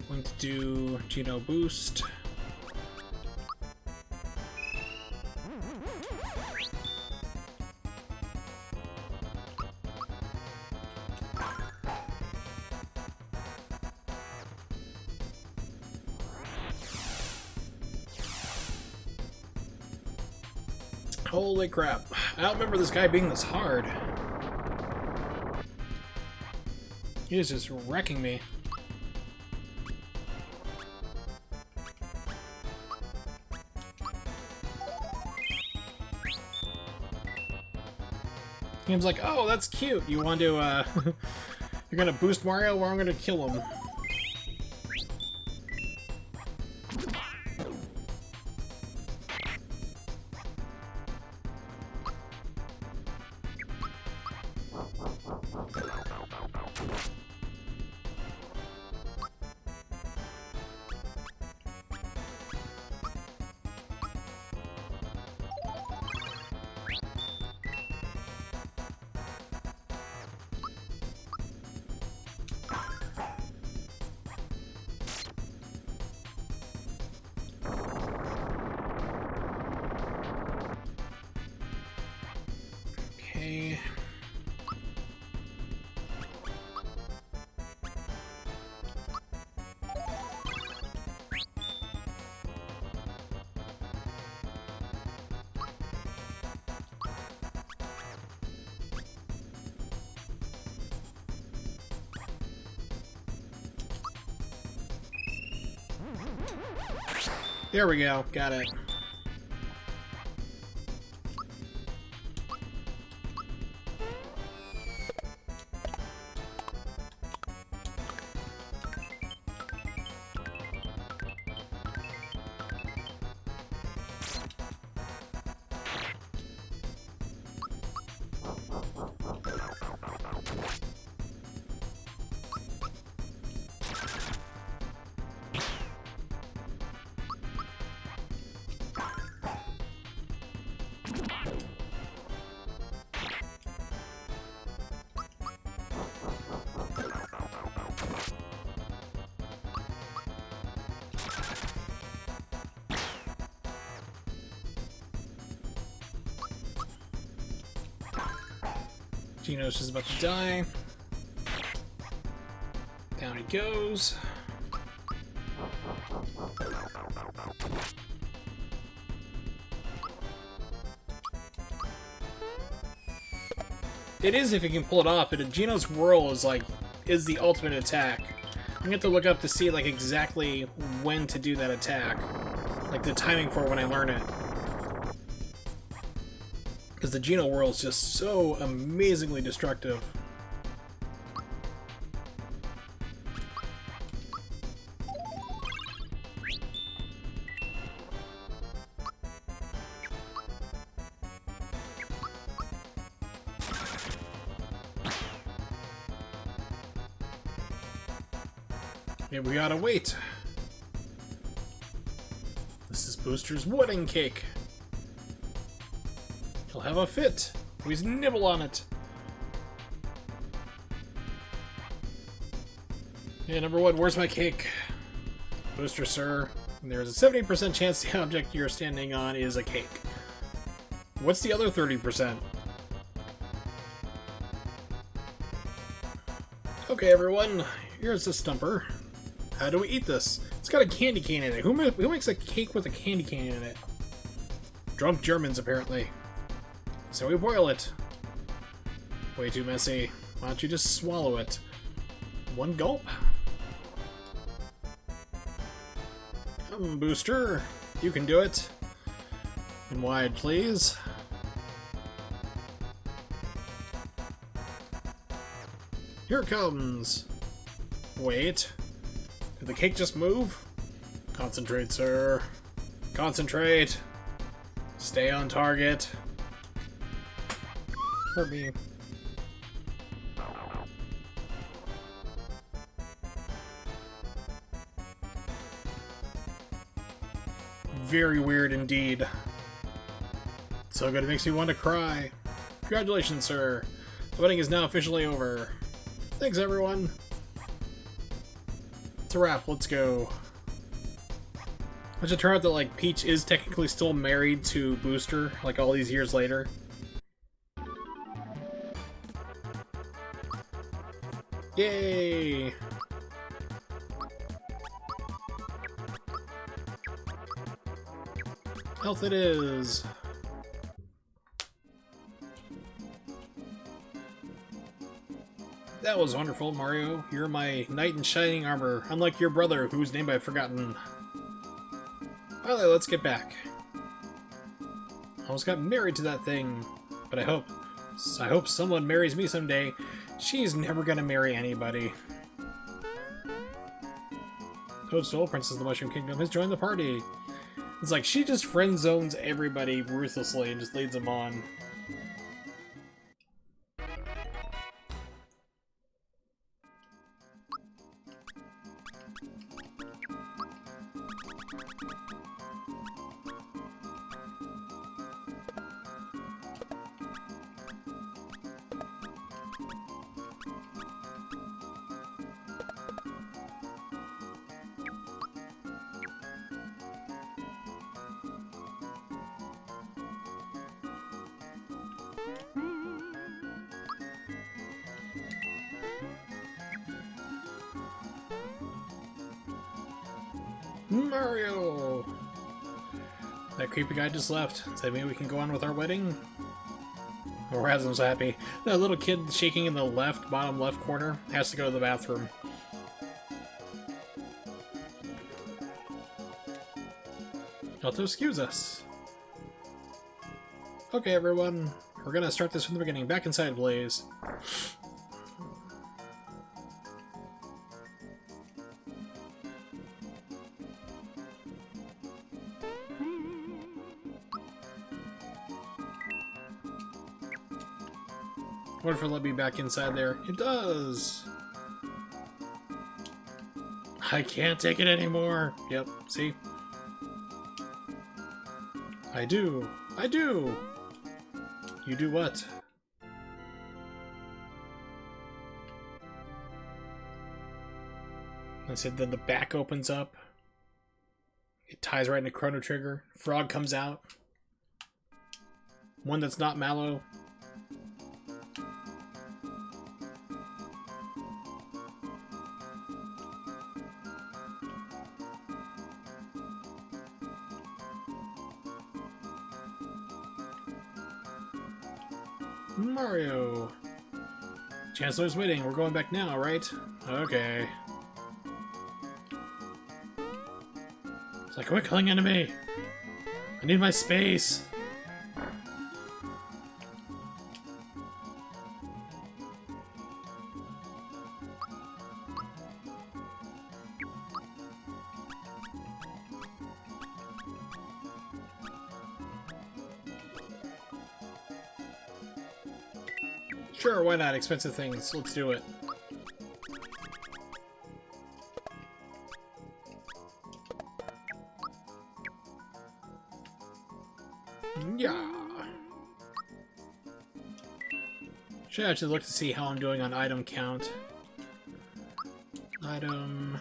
Going to do Geno Boost. Holy crap. I don't remember this guy being this hard. He is just wrecking me. Game's like, oh, that's cute. You want to, you're gonna boost Mario, or I'm gonna kill him. There we go. Got it. Geno's just about to die. Down he goes. It is if you can pull it off, but Geno's Whirl is the ultimate attack. I'm gonna have to look up to see like exactly when to do that attack. Like the timing for when I learn it. Because the Geno Whirl is just so amazingly destructive. Okay, we gotta wait. This is Booster's wedding cake. He'll have a fit. Please nibble on it. Yeah, number one, where's my cake? Booster, sir. There's a 70% chance the object you're standing on is a cake. What's the other 30%? Okay, everyone. Here's the stumper. How do we eat this? It's got a candy cane in it. Who makes a cake with a candy cane in it? Drunk Germans, apparently. So we boil it. Way too messy. Why don't you just swallow it? One gulp. Come, Booster. You can do it. And wide, please. Here it comes. Wait. Did the cake just move? Concentrate, sir. Concentrate. Stay on target. Hurt me. Very weird indeed. So good it makes me want to cry. Congratulations, sir. The wedding is now officially over. Thanks, everyone. It's a wrap. Let's go. It should turn out that, like, Peach is technically still married to Booster, like, all these years later. Yay! Health it is! That was wonderful, Mario. You're my knight in shining armor, unlike your brother, whose name I've forgotten. Alright, let's get back. I almost got married to that thing, but I hope someone marries me someday. She's never gonna marry anybody. Toadstool, Princess of the Mushroom Kingdom, has joined the party. It's like she just friend zones everybody ruthlessly and just leads them on. Mario! That creepy guy just left. Does that mean we can go on with our wedding? Or has him so happy. That little kid shaking in the bottom left corner has to go to the bathroom. You'll have to excuse us. Okay, everyone. We're gonna start this from the beginning. Back inside, Blaze. What if it let me back inside there? It does! I can't take it anymore! Yep, see? I do! I do! You do what? I said then the back opens up. It ties right into Chrono Trigger. Frog comes out. One that's not Mallow. Mario! Chancellor's waiting. We're going back now, right? Okay. It's like, quit calling into me! I need my space! Sure, why not? Expensive things. Let's do it. Yeah. Should actually look to see how I'm doing on item count. Item...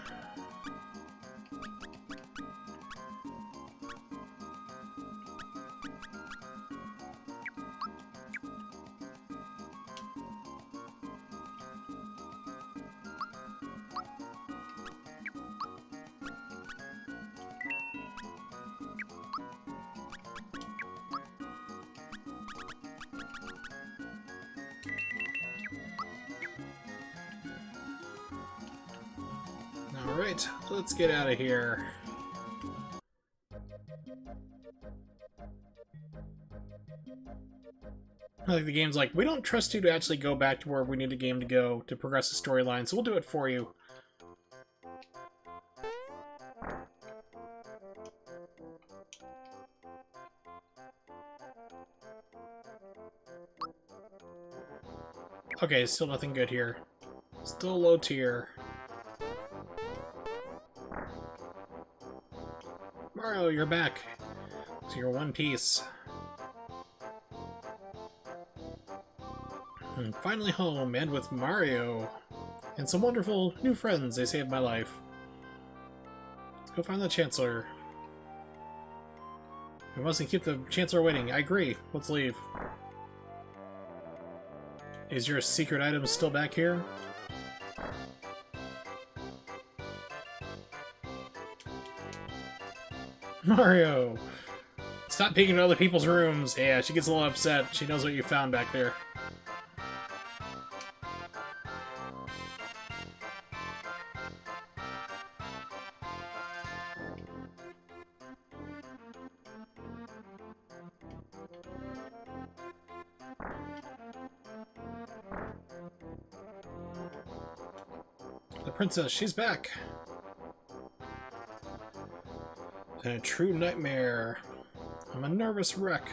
Alright, let's get out of here. I think the game's like, we don't trust you to actually go back to where we need the game to go to progress the storyline, so we'll do it for you. Okay, still nothing good here. Still low tier. Mario, you're back. So you're one piece. Finally home, and with Mario. And some wonderful new friends. They saved my life. Let's go find the Chancellor. We mustn't keep the Chancellor waiting. I agree. Let's leave. Is your secret item still back here? Mario! Stop peeking into other people's rooms! Yeah, she gets a little upset. She knows what you found back there. The princess, she's back! And a true nightmare. I'm a nervous wreck.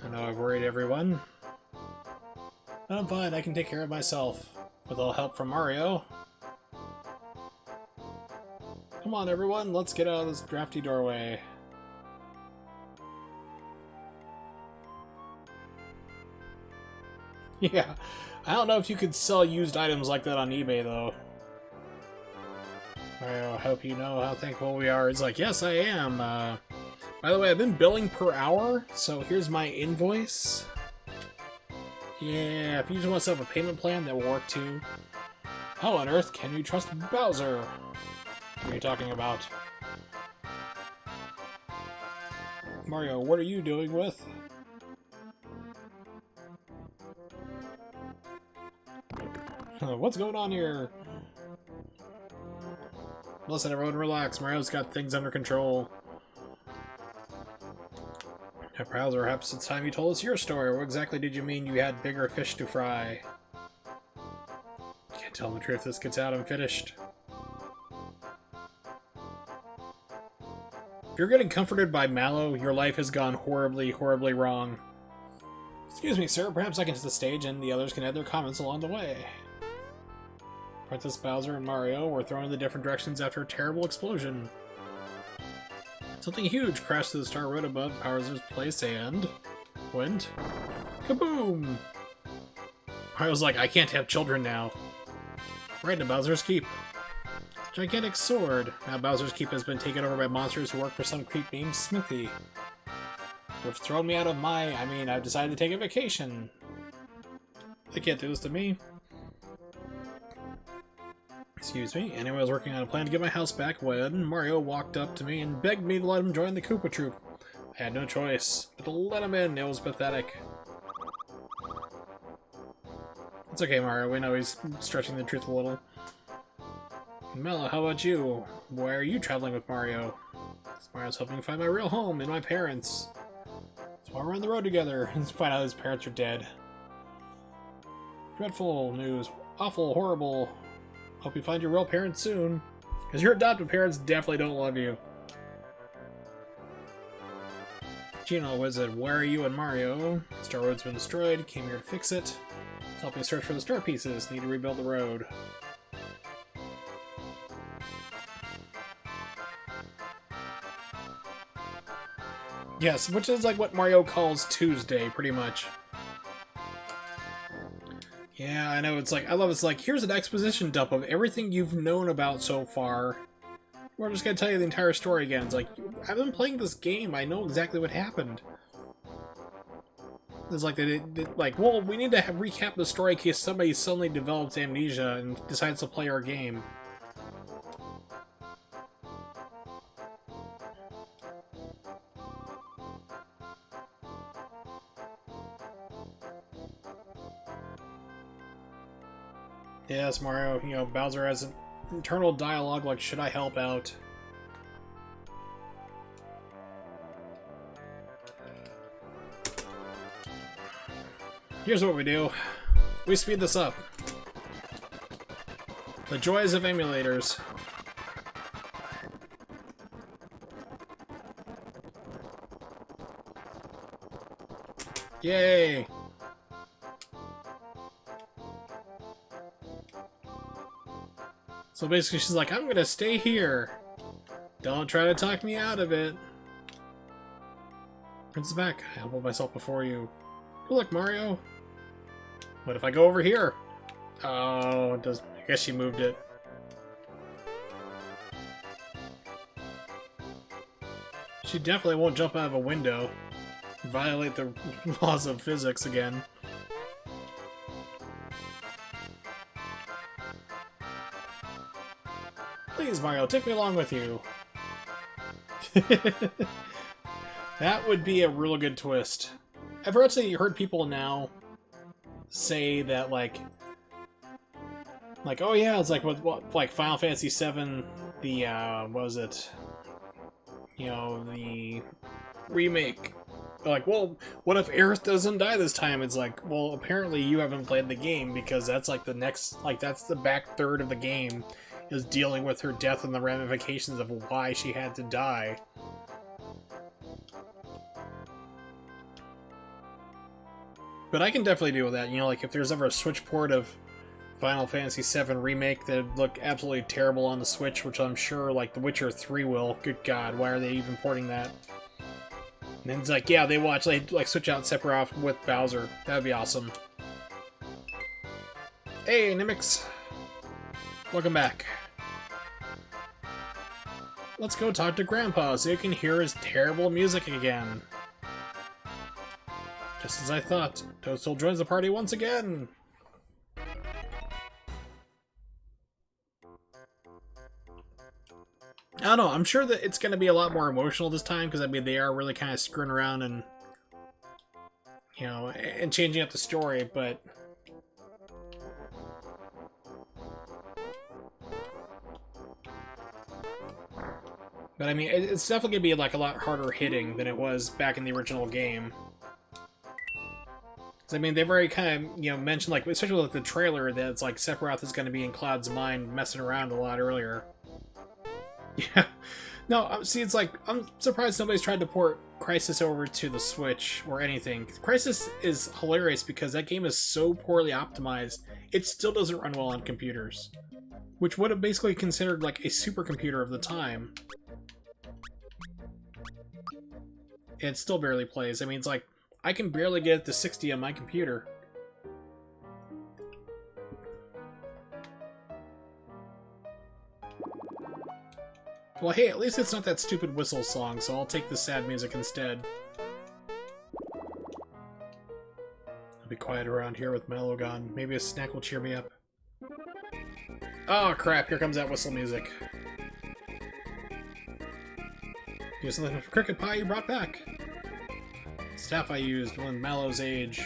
I know I've worried everyone. I'm fine, I can take care of myself. With all help from Mario. Come on everyone, let's get out of this drafty doorway. Yeah, I don't know if you could sell used items like that on eBay though. I hope you know how thankful we are. It's like, yes, I am. By the way, I've been billing per hour, so here's my invoice. Yeah, if you just want to set up a payment plan, that will work too. How on earth can you trust Bowser? What are you talking about? Mario, what are you doing with? What's going on here? Listen, everyone, relax. Mario's got things under control. Yeah, perhaps it's time you told us your story. What exactly did you mean you had bigger fish to fry? Can't tell the truth. This gets out. I'm finished. If you're getting comforted by Mallow, your life has gone horribly, horribly wrong. Excuse me, sir. Perhaps I can hit the stage and the others can add their comments along the way. Princess Bowser and Mario were thrown in the different directions after a terrible explosion. Something huge crashed through the star road above Bowser's place and went kaboom! Mario's like, I can't have children now. Right to Bowser's Keep. Gigantic sword. Now Bowser's Keep has been taken over by monsters who work for some creep named Smithy. You've thrown me out of I've decided to take a vacation. They can't do this to me. Excuse me. Anyway, I was working on a plan to get my house back when Mario walked up to me and begged me to let him join the Koopa Troop. I had no choice but to let him in. It was pathetic. It's okay, Mario. We know he's stretching the truth a little. Mello, how about you? Why are you traveling with Mario? Mario's helping me find my real home and my parents. That's why we're on the road together and find out his parents are dead. Dreadful news. Awful, horrible. Hope you find your real parents soon. Because your adopted parents definitely don't love you. Gino Wizard, where are you and Mario? Star Road's been destroyed. Came here to fix it. Help me search for the star pieces. Need to rebuild the road. Yes, which is like what Mario calls Tuesday, pretty much. Yeah, I know, it's like, I love it's like, here's an exposition dump of everything you've known about so far. We're just gonna tell you the entire story again. It's like, I've been playing this game, I know exactly what happened. It's like, well, we need to recap the story in case somebody suddenly develops amnesia and decides to play our game. Yes, Mario, you know, Bowser has an internal dialogue like, should I help out? Here's what we do. We speed this up. The joys of emulators. Yay! So basically she's like, I'm gonna stay here. Don't try to talk me out of it. Prince is back. I humbled myself before you. Good luck, Mario. What if I go over here? Oh, it does. I guess she moved it. She definitely won't jump out of a window. Violate the laws of physics again. Please, Mario, take me along with you. That would be a real good twist. I've actually heard people now say that, like, oh yeah, it's like what like Final Fantasy VII, the what was it? You know, the remake. Like, well, what if Aerith doesn't die this time? It's like, well, apparently you haven't played the game because that's like the next, like that's the back third of the game. Is dealing with her death and the ramifications of why she had to die. But I can definitely deal with that, you know, like if there's ever a Switch port of Final Fantasy VII Remake that would look absolutely terrible on the Switch, which I'm sure, like, The Witcher 3 will. Good God, why are they even porting that? And then it's like, yeah, they like, switch out Sephiroth with Bowser. That'd be awesome. Hey, Nimix! Welcome back. Let's go talk to Grandpa so you can hear his terrible music again. Just as I thought, Toadstool joins the party once again! I don't know, I'm sure that it's going to be a lot more emotional this time, because I mean, they are really kind of screwing around and, you know, and changing up the story, but... But I mean, it's definitely gonna be like a lot harder hitting than it was back in the original game. 'Cause, I mean, they've already kind of, you know, mentioned, like, especially with the trailer, that it's like Sephiroth is going to be in Cloud's mind messing around a lot earlier. Yeah. No, see, it's like, I'm surprised nobody's tried to port Crysis over to the Switch or anything. Crysis is hilarious because that game is so poorly optimized, it still doesn't run well on computers. Which would have basically considered like a supercomputer of the time. It still barely plays. I mean, it's like, I can barely get it to 60 on my computer. Well, hey, at least it's not that stupid whistle song, so I'll take the sad music instead. I'll be quiet around here with Mellow gone. Maybe a snack will cheer me up. Oh crap, here comes that whistle music. Here's something from Cricket Pie you brought back. Staff I used when Mallow's age.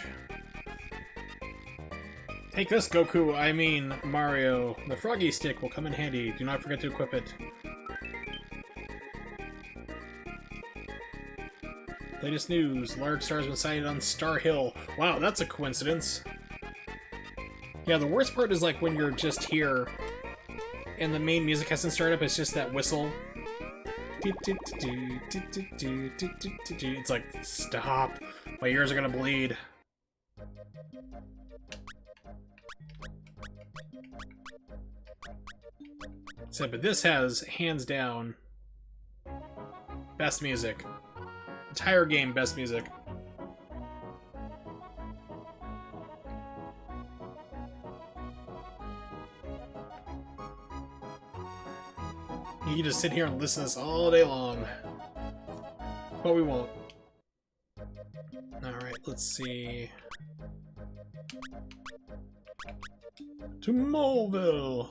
Take this, Goku, I mean Mario. The froggy stick will come in handy. Do not forget to equip it. Latest news. Large stars been sighted on Star Hill. Wow, that's a coincidence. Yeah, the worst part is like when you're just here and the main music hasn't started up, it's just that whistle. It's like, stop. My ears are gonna bleed. So, but this has, hands down, best music. Entire game, best music. You can just sit here and listen to this all day long. But we won't. Alright, let's see. To Moleville!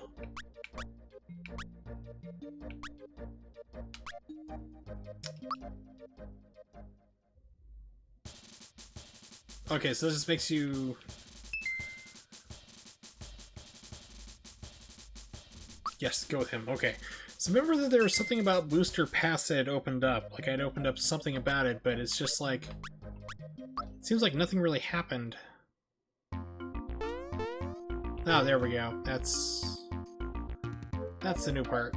Okay, so this just makes you... Yes, go with him. Okay. So remember that there was something about Booster Pass that had opened up. Like, I'd opened up something about it, but it's just like... It seems like nothing really happened. Oh, there we go. That's the new part.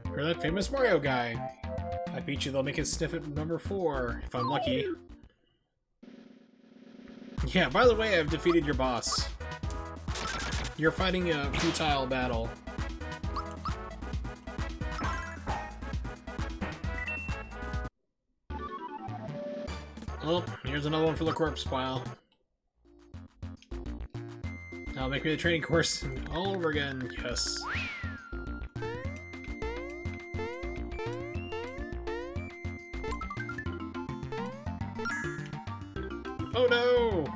You're that famous Mario guy. If I beat you, they'll make it sniff at number 4, if I'm lucky. Yeah, by the way, I've defeated your boss. You're fighting a futile battle. Oh, here's another one for the corpse pile. Now make me the training course all over again, yes. Oh no!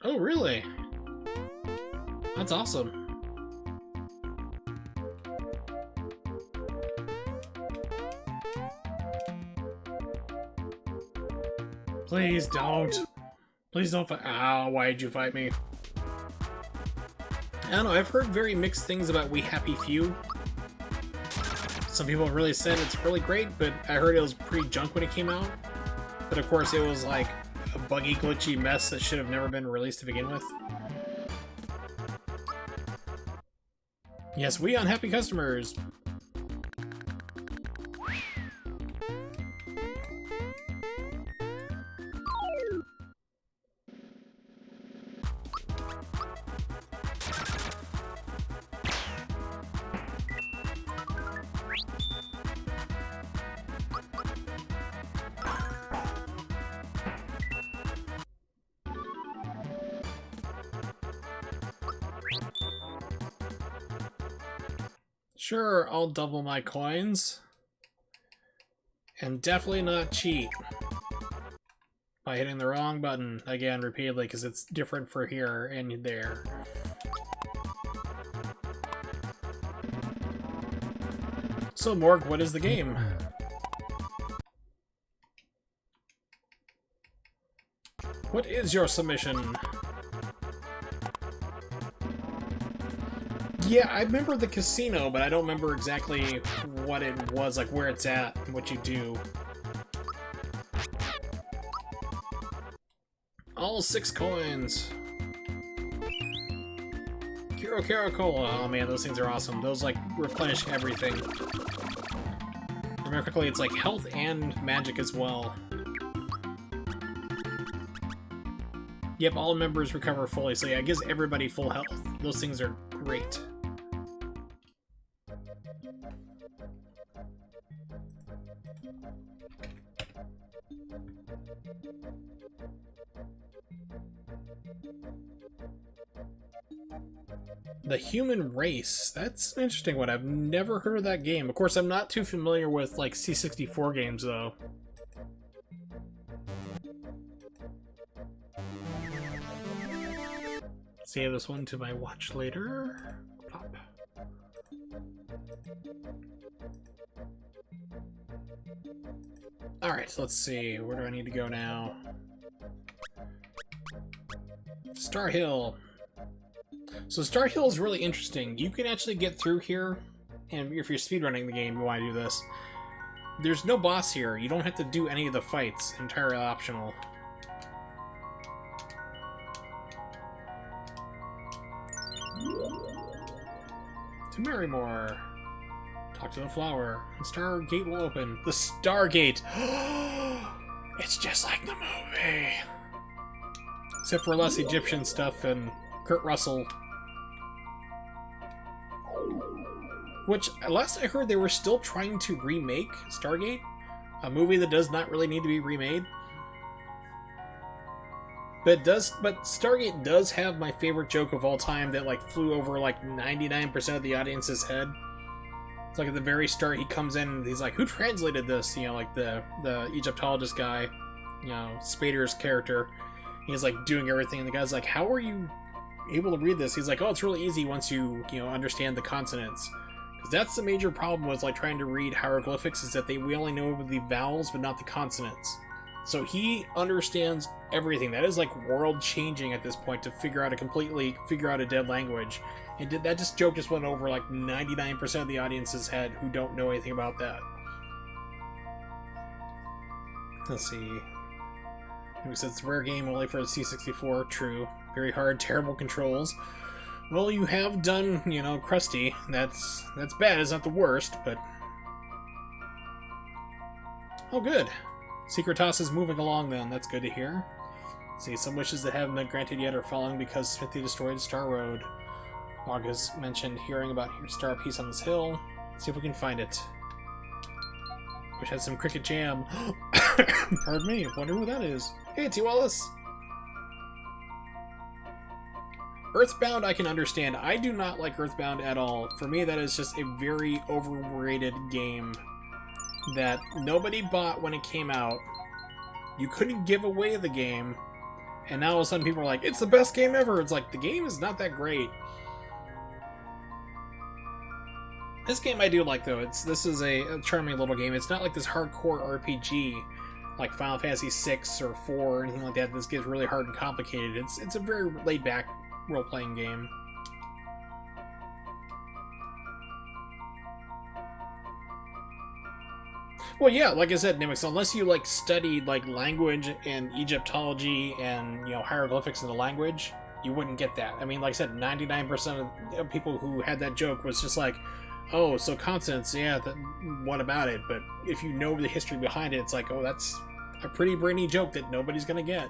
Oh, really? That's awesome. Please don't. Please don't fight. Ow, why'd you fight me? I don't know, I've heard very mixed things about We Happy Few. Some people have really said it's really great, but I heard it was pretty junk when it came out. But of course it was like a buggy, glitchy mess that should have never been released to begin with. Yes, we unhappy customers. Sure, I'll double my coins. And definitely not cheat. By hitting the wrong button, again, repeatedly, because it's different for here and there. So, Morg, what is the game? What is your submission? Yeah, I remember the casino, but I don't remember exactly what it was, like where it's at, and what you do. All 6 coins. Kiro Kiro Cola. Oh man, those things are awesome. Those like replenish everything. Remember quickly, it's like health and magic as well. Yep, all members recover fully, so yeah, it gives everybody full health. Those things are great. The Human Race. That's an interesting one. I've never heard of that game. Of course, I'm not too familiar with, like, C64 games, though. Save this one to my watch later. Pop. Alright, so let's see. Where do I need to go now? Star Hill. So Star Hill is really interesting. You can actually get through here, and if you're speedrunning the game, you want to do this. There's no boss here. You don't have to do any of the fights. Entirely optional. To Marrymore. Talk to the flower. The Stargate will open. The Stargate! It's just like the movie! Except for less Egyptian stuff and Kurt Russell. Which, last I heard, they were still trying to remake Stargate, a movie that does not really need to be remade. But Stargate does have my favorite joke of all time that like flew over like 99% of the audience's head. It's like at the very start he comes in and he's like, "Who translated this?" You know, like the Egyptologist guy, you know, Spader's character. He's like doing everything, and the guy's like, "How are you able to read this?" He's like, "Oh, it's really easy once you understand the consonants." Because that's the major problem with like trying to read hieroglyphics, is that we only know the vowels but not the consonants. So he understands everything. That is like world changing at this point to figure out a dead language. And that joke just went over like 99% of the audience's head who don't know anything about that. Let's see. He says it's a rare game only for the C64. True. Very hard, terrible controls. Well, you have done, Krusty. That's bad. It's not the worst, but... Oh, good. Secretas is moving along, then. That's good to hear. Let's see, some wishes that haven't been granted yet are falling because Smithy destroyed Star Road. Log has mentioned hearing about Star Piece on this hill. Let's see if we can find it. Wish I had some Cricket Jam. Pardon me, wonder who that is. Hey, T. Wallace! Earthbound I can understand. I do not like Earthbound at all. For me, that is just a very overrated game that nobody bought when it came out. You couldn't give away the game, and now all of a sudden people are like, it's the best game ever! It's like, the game is not that great. This game I do like, though. This is a charming little game. It's not like this hardcore RPG like Final Fantasy 6 or 4 or anything like that. This gets really hard and complicated. It's a very laid-back role-playing game. Well, yeah, like I said, Nimix, unless you like studied like language and Egyptology and hieroglyphics in the language, you wouldn't get that. I mean, like I said, 99% of people who had that joke was just like, oh, so consonants, yeah, what about it? But if you know the history behind it, it's like, oh, that's a pretty brainy joke that nobody's gonna get.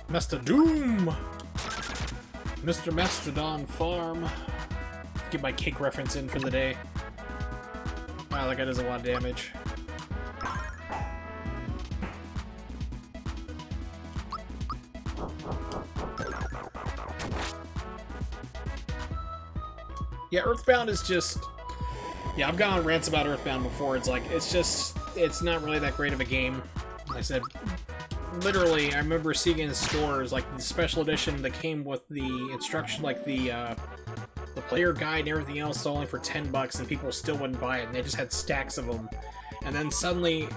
Master Doom! Mr. Mastodon Farm. Get my cake reference in for the day. Wow, that guy does a lot of damage. Yeah, Earthbound is just... Yeah, I've gone on rants about Earthbound before. It's like, it's just... it's not really that great of a game. Like I said, literally, I remember seeing in stores like the special edition that came with the instruction, like the player guide and everything else, only for $10, and people still wouldn't buy it, and they just had stacks of them. And then suddenly,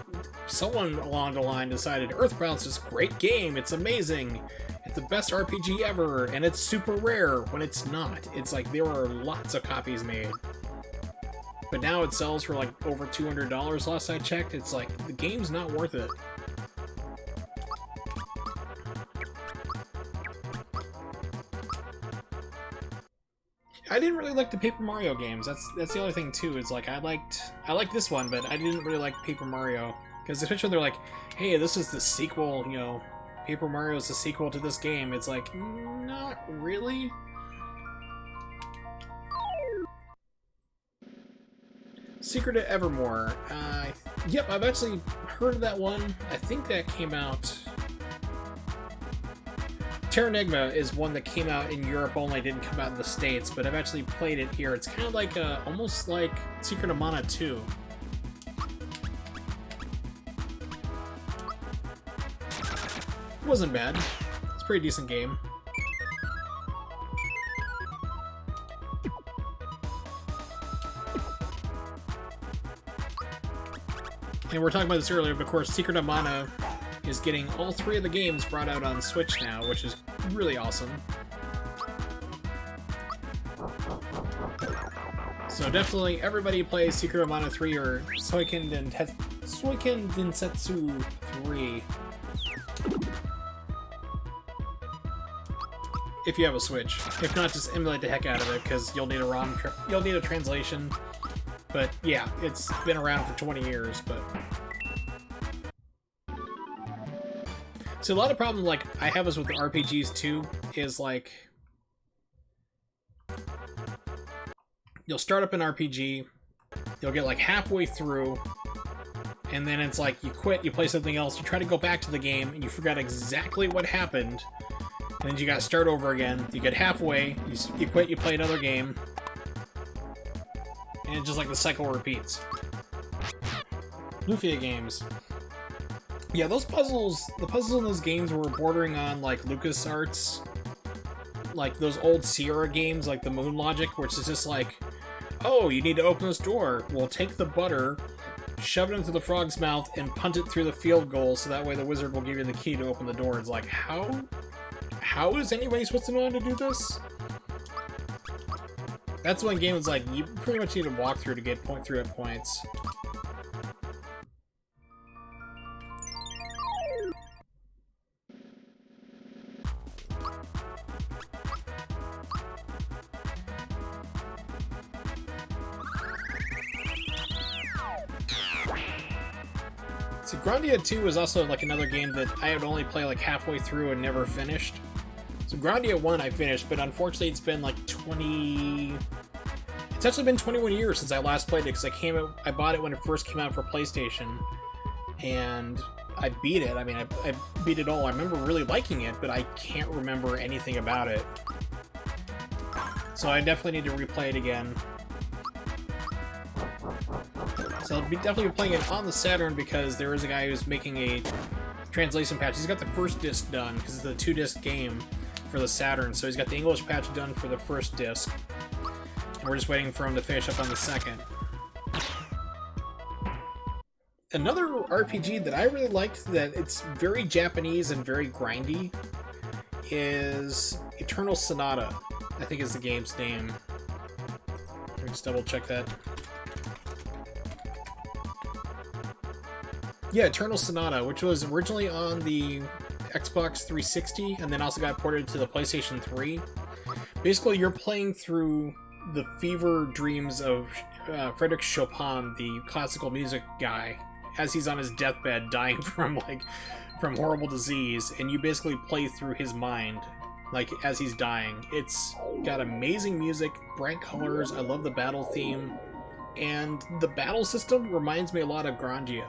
someone along the line decided Earthbound's this great game. It's amazing. It's the best RPG ever, and it's super rare. When it's not, it's like there are lots of copies made. But now it sells for like over $200 last I checked. It's like, the game's not worth it. I didn't really like the Paper Mario games. That's the other thing too. Is like I liked this one, but I didn't really like Paper Mario, because especially when they're like, "Hey, this is the sequel." You know, Paper Mario is the sequel to this game. It's like, not really. Secret of Evermore. Yep, I've actually heard of that one. I think that came out. Terranigma is one that came out in Europe only, didn't come out in the States, but I've actually played it here. It's kind of like, almost like Secret of Mana 2. It wasn't bad. It's a pretty decent game. And we were talking about this earlier, but of course, Secret of Mana is getting all 3 of the games brought out on Switch now, which is really awesome. So definitely everybody plays Secret of Mana 3 or Suikoden Densetsu 3. If you have a Switch. If not, just emulate the heck out of it, because you'll need a ROM, you'll need a translation. But yeah, it's been around for 20 years, but... So a lot of problems like I have is with the RPGs too, is like you'll start up an RPG, you'll get like halfway through, and then it's like you quit, you play something else, you try to go back to the game, and you forgot exactly what happened, and then you gotta start over again, you get halfway, you quit, you play another game, and it's just like the cycle repeats. Lufia games. Yeah, those puzzles, the puzzles in those games were bordering on, like, LucasArts, like, those old Sierra games, like the Moon Logic, which is just like, oh, you need to open this door. Well, take the butter, shove it into the frog's mouth, and punt it through the field goal, so that way the wizard will give you the key to open the door. It's like, how is anybody supposed to know how to do this? That's one game is like, you pretty much need to walk through to get through at points. So Grandia 2 was also like another game that I would only play like halfway through and never finished. So Grandia 1 I finished, but unfortunately it's been like 20... It's actually been 21 years since I last played it, because I bought it when it first came out for PlayStation, and I beat it. I mean, I beat it all. I remember really liking it, but I can't remember anything about it. So I definitely need to replay it again. So I'll be definitely playing it on the Saturn, because there is a guy who's making a translation patch. He's got the first disc done, because it's a 2-disc game for the Saturn, so he's got the English patch done for the first disc. And we're just waiting for him to finish up on the second. Another RPG that I really liked, that it's very Japanese and very grindy, is Eternal Sonata, I think is the game's name. Let me just double check that. Yeah, Eternal Sonata, which was originally on the Xbox 360 and then also got ported to the PlayStation 3. Basically, you're playing through the fever dreams of Frédéric Chopin, the classical music guy, as he's on his deathbed dying from horrible disease, and you basically play through his mind, like, as he's dying. It's got amazing music, bright colors, I love the battle theme, and the battle system reminds me a lot of Grandia,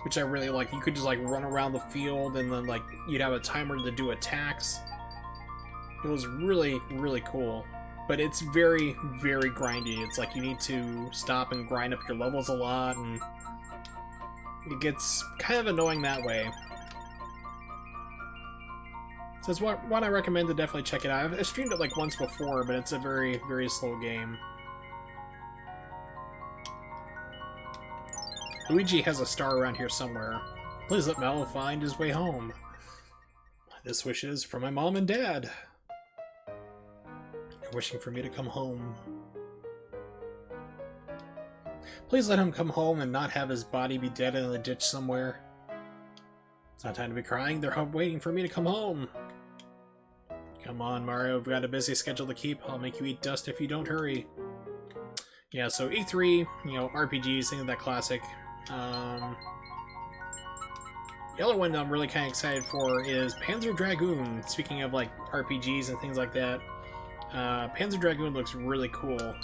which I really like. You could just like run around the field, and then like you'd have a timer to do attacks. It was really, really cool. But it's very, very grindy. It's like you need to stop and grind up your levels a lot, and It gets kind of annoying that way. So it's one I recommend to definitely check it out. I've streamed it like once before, but it's a very, very slow game. Luigi has a star around here somewhere. Please let Mallow find his way home. This wish is from my mom and dad. They're wishing for me to come home. Please let him come home and not have his body be dead in a ditch somewhere. It's not time to be crying. They're waiting for me to come home. Come on, Mario. We've got a busy schedule to keep. I'll make you eat dust if you don't hurry. Yeah, so E3, you know, RPGs, things of that classic. The other one that I'm really kind of excited for is Panzer Dragoon. Speaking of, like, RPGs and things like that. Panzer Dragoon looks really cool.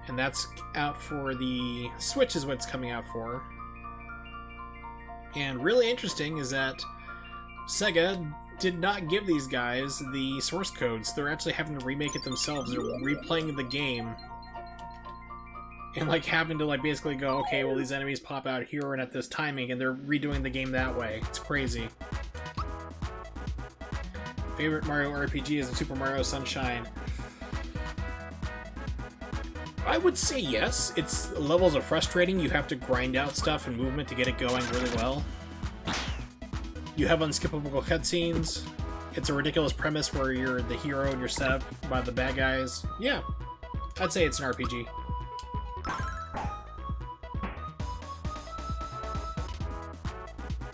And that's out for the Switch is what it's coming out for. And really interesting is that Sega did not give these guys the source codes. They're actually having to remake it themselves. They're replaying the game. And, like, having to, like, basically go, okay, well, these enemies pop out here and at this timing, and they're redoing the game that way. It's crazy. Favorite Mario RPG is Super Mario Sunshine. I would say yes. Its levels are frustrating. You have to grind out stuff and movement to get it going really well. You have unskippable cutscenes. It's a ridiculous premise where you're the hero and you're set up by the bad guys. Yeah, I'd say it's an RPG.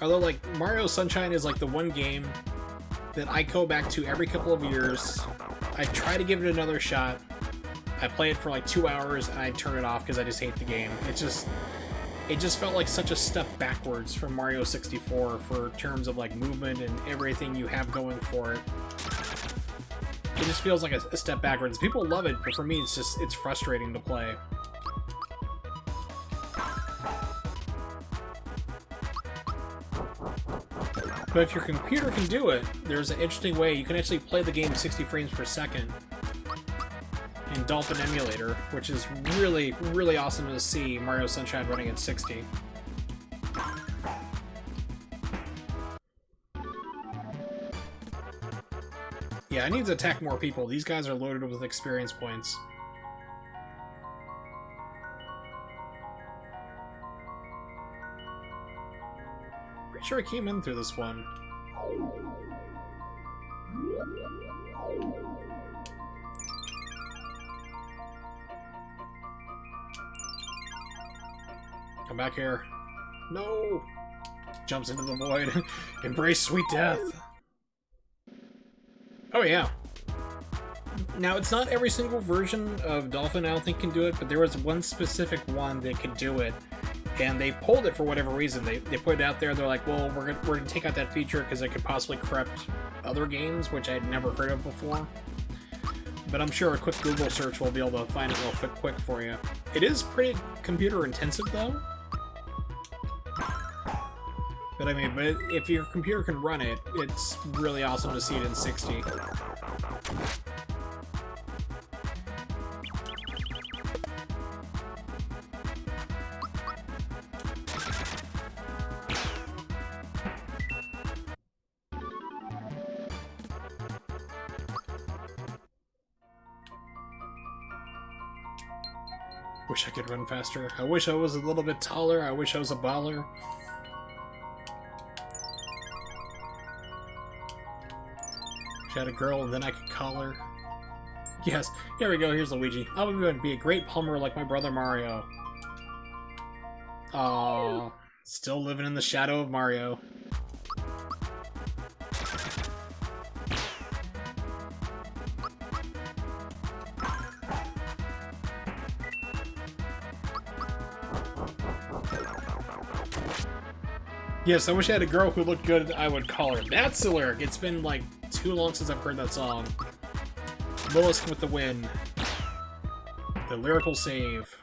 Although, like, Mario Sunshine is like the one game that I go back to every couple of years. I try to give it another shot. I play it for like 2 hours and I turn it off because I just hate the game. It just felt like such a step backwards from Mario 64 for terms of like movement and everything you have going for it. It just feels like a step backwards. People love it, but for me it's frustrating to play. But if your computer can do it, there's an interesting way. You can actually play the game 60 frames per second in Dolphin Emulator, which is really, really awesome to see Mario Sunshine running at 60. Yeah, I need to attack more people. These guys are loaded with experience points. Pretty sure I came in through this one. Come back here. No! Jumps into the void. Embrace sweet death. Oh yeah. Now, it's not every single version of Dolphin I don't think can do it, but there was one specific one that could do it. And they pulled it for whatever reason. They put it out there, they're like, well, we're gonna take out that feature because it could possibly corrupt other games, which I'd never heard of before. But I'm sure a quick Google search will be able to find it real quick for you. It is pretty computer intensive, though. But I mean, if your computer can run it, it's really awesome to see it in 60. Wish I could run faster. I wish I was a little bit taller. I wish I was a baller. Wish I had a girl and then I could call her. Yes, here we go. Here's Luigi. I'm going to be a great plumber like my brother Mario. Aww. Still living in the shadow of Mario. Yes, I wish I had a girl who looked good, I would call her. That's the lyric. It's been like too long since I've heard that song. Mollusk with the win. The lyrical save.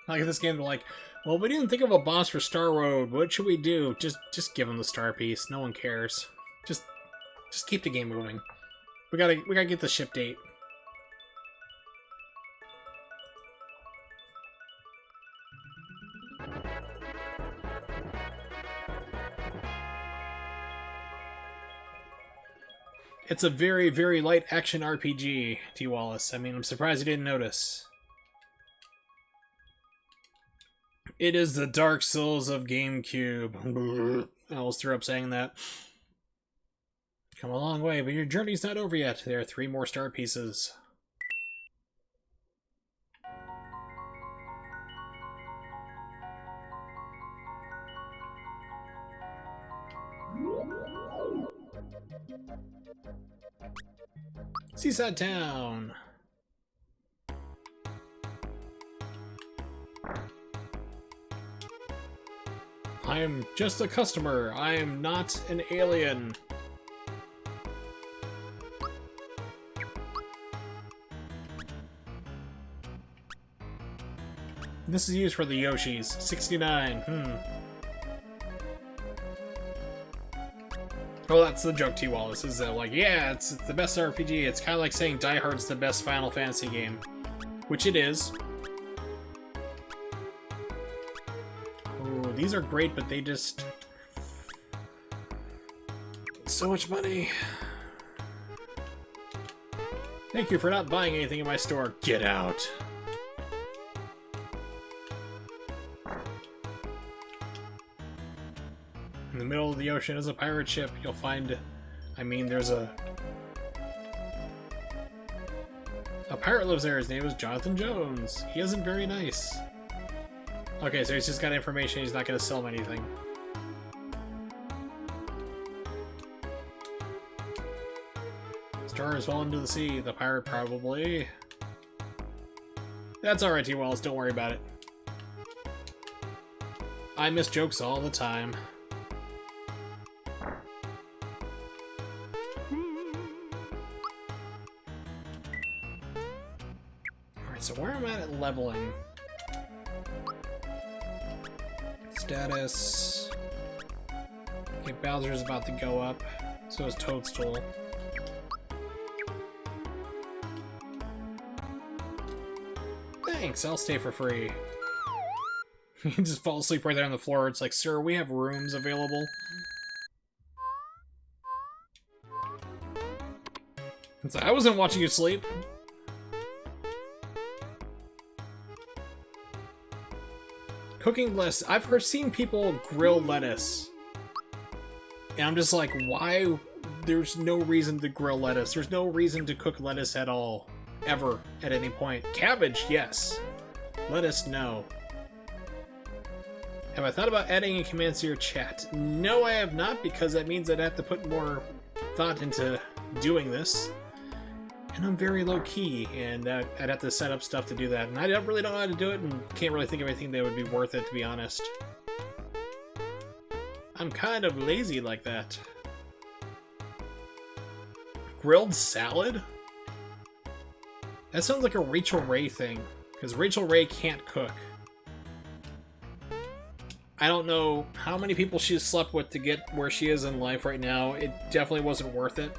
Like in this game, they're like, well, we didn't think of a boss for Star Road. What should we do? Just give them the star piece. No one cares. Just keep the game moving. We gotta get the ship date. It's a very, very light action RPG, T. Wallace. I mean, I'm surprised you didn't notice. It is the Dark Souls of GameCube. I almost threw up saying that. Come a long way, but your journey's not over yet. There are 3 more star pieces. Seaside Town. I am just a customer. I am not an alien. This is used for the Yoshis. 69. Oh, that's the joke, T. Wallace. Is that like, yeah, it's the best RPG. It's kind of like saying Die Hard's the best Final Fantasy game, which it is. Oh, these are great, but they just so much money. Thank you for not buying anything in my store. Get out. In the middle of the ocean is a pirate ship. You'll find, I mean, there's a pirate lives there. His name is Jonathan Jones. He isn't very nice. Okay, so he's just got information. He's not going to sell him anything. Stars fall into the sea. The pirate probably. That's alright, T. Wallace. Don't worry about it. I miss jokes all the time. So where am I at leveling? Status. Okay, Bowser's about to go up. So is Toadstool. Thanks, I'll stay for free. You can just fall asleep right there on the floor. It's like, sir, we have rooms available. It's like, I wasn't watching you sleep. Cooking lettuce. I've seen people grill lettuce. And I'm just like, why? There's no reason to grill lettuce. There's no reason to cook lettuce at all. Ever. At any point. Cabbage, yes. Lettuce, no. Have I thought about adding a command to your chat? No, I have not, because that means I'd have to put more thought into doing this. And I'm very low-key, and I'd have to set up stuff to do that. And I don't really know how to do it, and can't really think of anything that would be worth it, to be honest. I'm kind of lazy like that. Grilled salad? That sounds like a Rachel Ray thing, because Rachel Ray can't cook. I don't know how many people she's slept with to get where she is in life right now. It definitely wasn't worth it.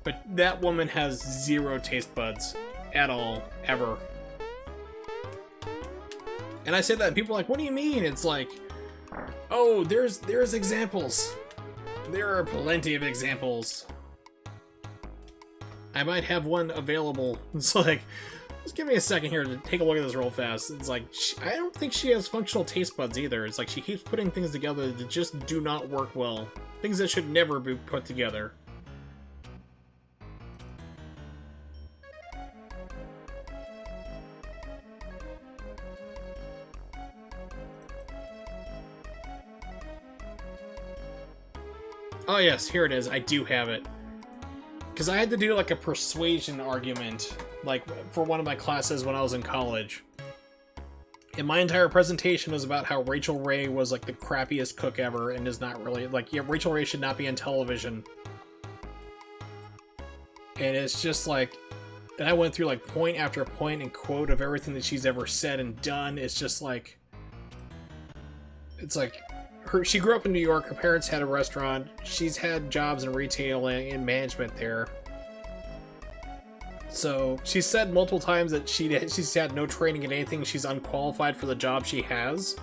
But that woman has 0 taste buds at all, ever. And I say that and people are like, what do you mean? It's like, oh, there's examples. There are plenty of examples. I might have one available. It's like, just give me a second here to take a look at this real fast. It's like, I don't think she has functional taste buds either. It's like she keeps putting things together that just do not work well. Things that should never be put together. Oh yes, here it is. I do have it. Because I had to do like a persuasion argument, like for one of my classes when I was in college. And my entire presentation was about how Rachel Ray was like the crappiest cook ever and is not really, like, yeah, Rachel Ray should not be on television. And it's just like, And I went through like point after point and quote of everything that she's ever said and done. It's just like, it's like she grew up in New York. Her parents had a restaurant. She's had jobs in retail and management there. So she said multiple times that she's had no training in anything. She's unqualified for the job she has.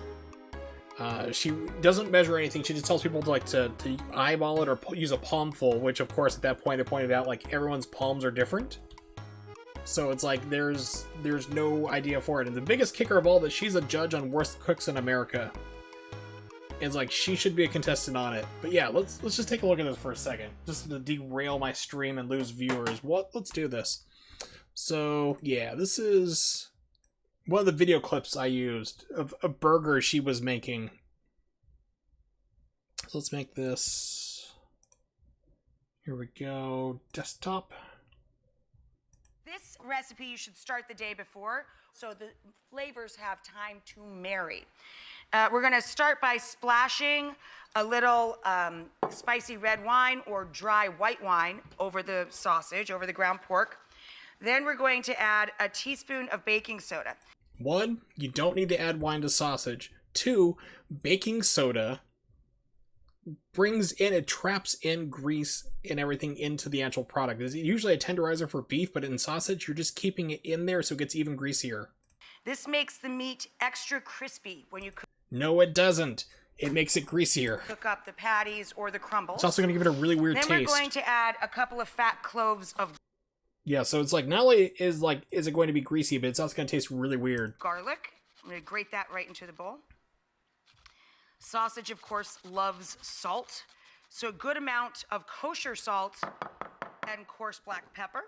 She doesn't measure anything. She just tells people to eyeball it or use a palmful, which of course at that point I pointed out like everyone's palms are different. So it's like there's no idea for it. And the biggest kicker of all that she's a judge on Worst Cooks in America. It's like she should be a contestant on it. But yeah, let's just take a look at this for a second, just to derail my stream and lose viewers. Let's do this. So yeah, this is one of the video clips I used of a burger she was making. So let's make this. Here we go. Desktop. This recipe you should start the day before so the flavors have time to marry. We're going to start by splashing a little spicy red wine or dry white wine over the sausage, over the ground pork. Then we're going to add a teaspoon of baking soda. 1, you don't need to add wine to sausage. 2, baking soda it traps in grease and everything into the actual product. It's usually a tenderizer for beef, but in sausage, you're just keeping it in there so it gets even greasier. This makes the meat extra crispy when you No, it doesn't. It makes it greasier. cook up the patties or the crumbles. It's also going to give it a really weird then taste. we're going to add a couple of fat cloves of Yeah, so it's like not only is it going to be greasy, but it's also going to taste really weird. garlic. I'm going to grate that right into the bowl. Sausage, of course, loves salt. So a good amount of kosher salt and coarse black pepper.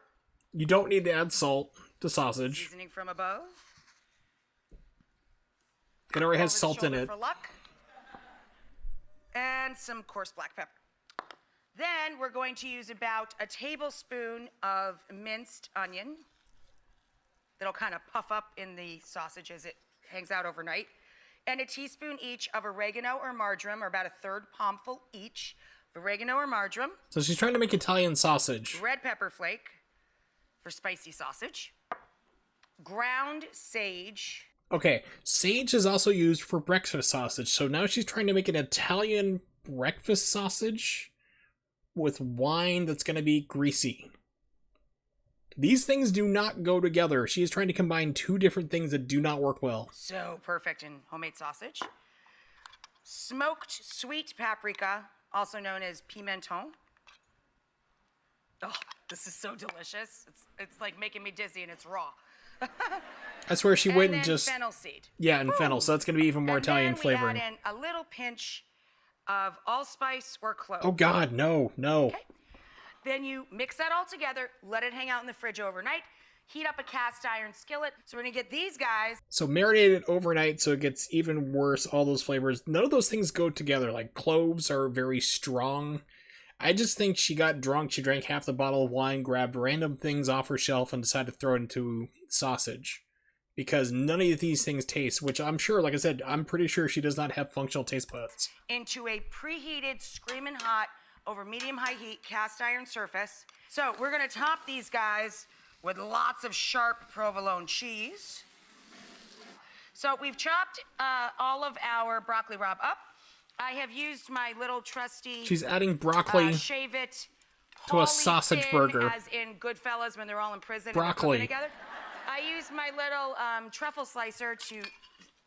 You don't need to add salt to sausage. Seasoning from above. It already has Over the salt in shoulder it. for luck. And some coarse black pepper. Then we're going to use about a tablespoon of minced onion. That'll kind of puff up in the sausage as it hangs out overnight. And a teaspoon each of oregano or marjoram, or about a third palmful each of oregano or marjoram. So she's trying to make Italian sausage. Red pepper flake for spicy sausage. Ground sage. Okay, sage is also used for breakfast sausage. So now she's trying to make an Italian breakfast sausage with wine that's going to be greasy. These things do not go together. She is trying to combine two different things that do not work well. So perfect in homemade sausage. Smoked sweet paprika, also known as pimenton. Oh, this is so delicious. It's like making me dizzy and it's raw. I swear she went and then just... fennel seed. Yeah, and fennel, so that's going to be even more Italian flavoring. And then we add in a little pinch of allspice or clove. Oh god, no. Okay. Then you mix that all together, let it hang out in the fridge overnight, heat up a cast iron skillet. So we're gonna get these guys. So marinate it overnight so it gets even worse, all those flavors. None of those things go together. Like cloves are very strong. I just think she got drunk, she drank half the bottle of wine, grabbed random things off her shelf and decided to throw it into sausage. Because none of these things taste, which I'm sure, like I said, I'm pretty sure she does not have functional taste buds. Into a preheated, screaming hot, over medium-high heat cast iron surface. So we're gonna top these guys with lots of sharp provolone cheese. So we've chopped all of our broccoli rabe up. I have used my little trusty She's adding broccoli shave it to a sausage thin, burger. as in Goodfellas when they're all in prison and Broccoli. they're cooking together. I used my little truffle slicer to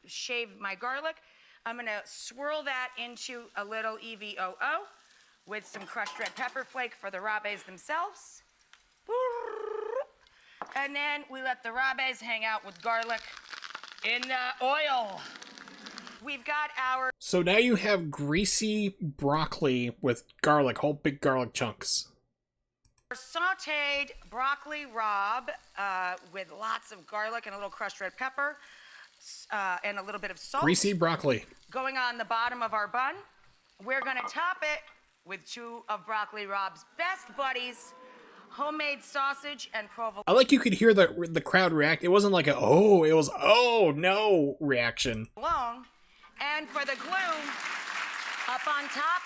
shave my garlic. I'm gonna swirl that into a little EVOO with some crushed red pepper flake for the rabes themselves. And then we let the rabes hang out with garlic in the oil. We've got our So now you have greasy broccoli with garlic, whole big garlic chunks. sauteed broccoli rabe with lots of garlic and a little crushed red pepper and a little bit of salt. Greasy broccoli. Going on the bottom of our bun. We're gonna top it with two of broccoli rabe's best buddies, homemade sausage and provolone. I like you could hear the crowd react. It wasn't like a, oh, it was, oh, no reaction. And for the glue, up on top,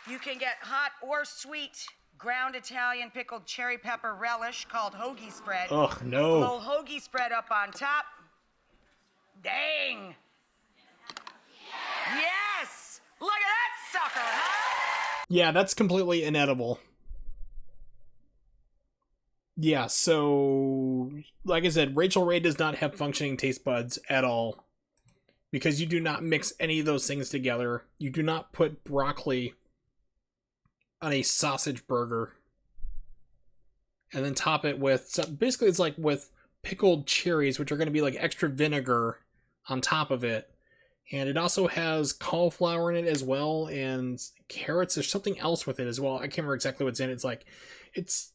you can get hot or sweet ground Italian pickled cherry pepper relish called hoagie spread. Ugh, A no. little hoagie spread up on top. Dang. Yes! Look at that sucker, huh? Yeah, that's completely inedible. Yeah, so like I said, Rachel Ray does not have functioning taste buds at all. Because you do not mix any of those things together. You do not put broccoli on a sausage burger and then top it with, so basically it's like with pickled cherries, which are going to be like extra vinegar on top of it. And it also has cauliflower in it as well, and carrots. There's something else with it as well. I can't remember exactly what's in it. It's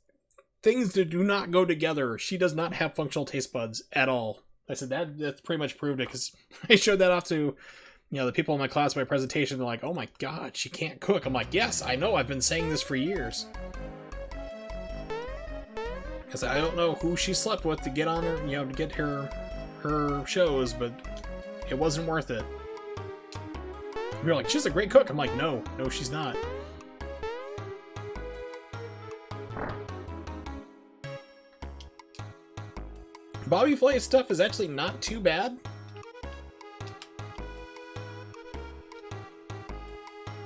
things that do not go together. She does not have functional taste buds at all. I said that's pretty much proved it, because I showed that off to, the people in my class, my presentation. They're like, "Oh my god, she can't cook." I'm like, "Yes, I know. I've been saying this for years." Because I don't know who she slept with to get on her, to get her shows, but it wasn't worth it. You're like, "She's a great cook." I'm like, no, she's not. Bobby Flay's stuff is actually not too bad.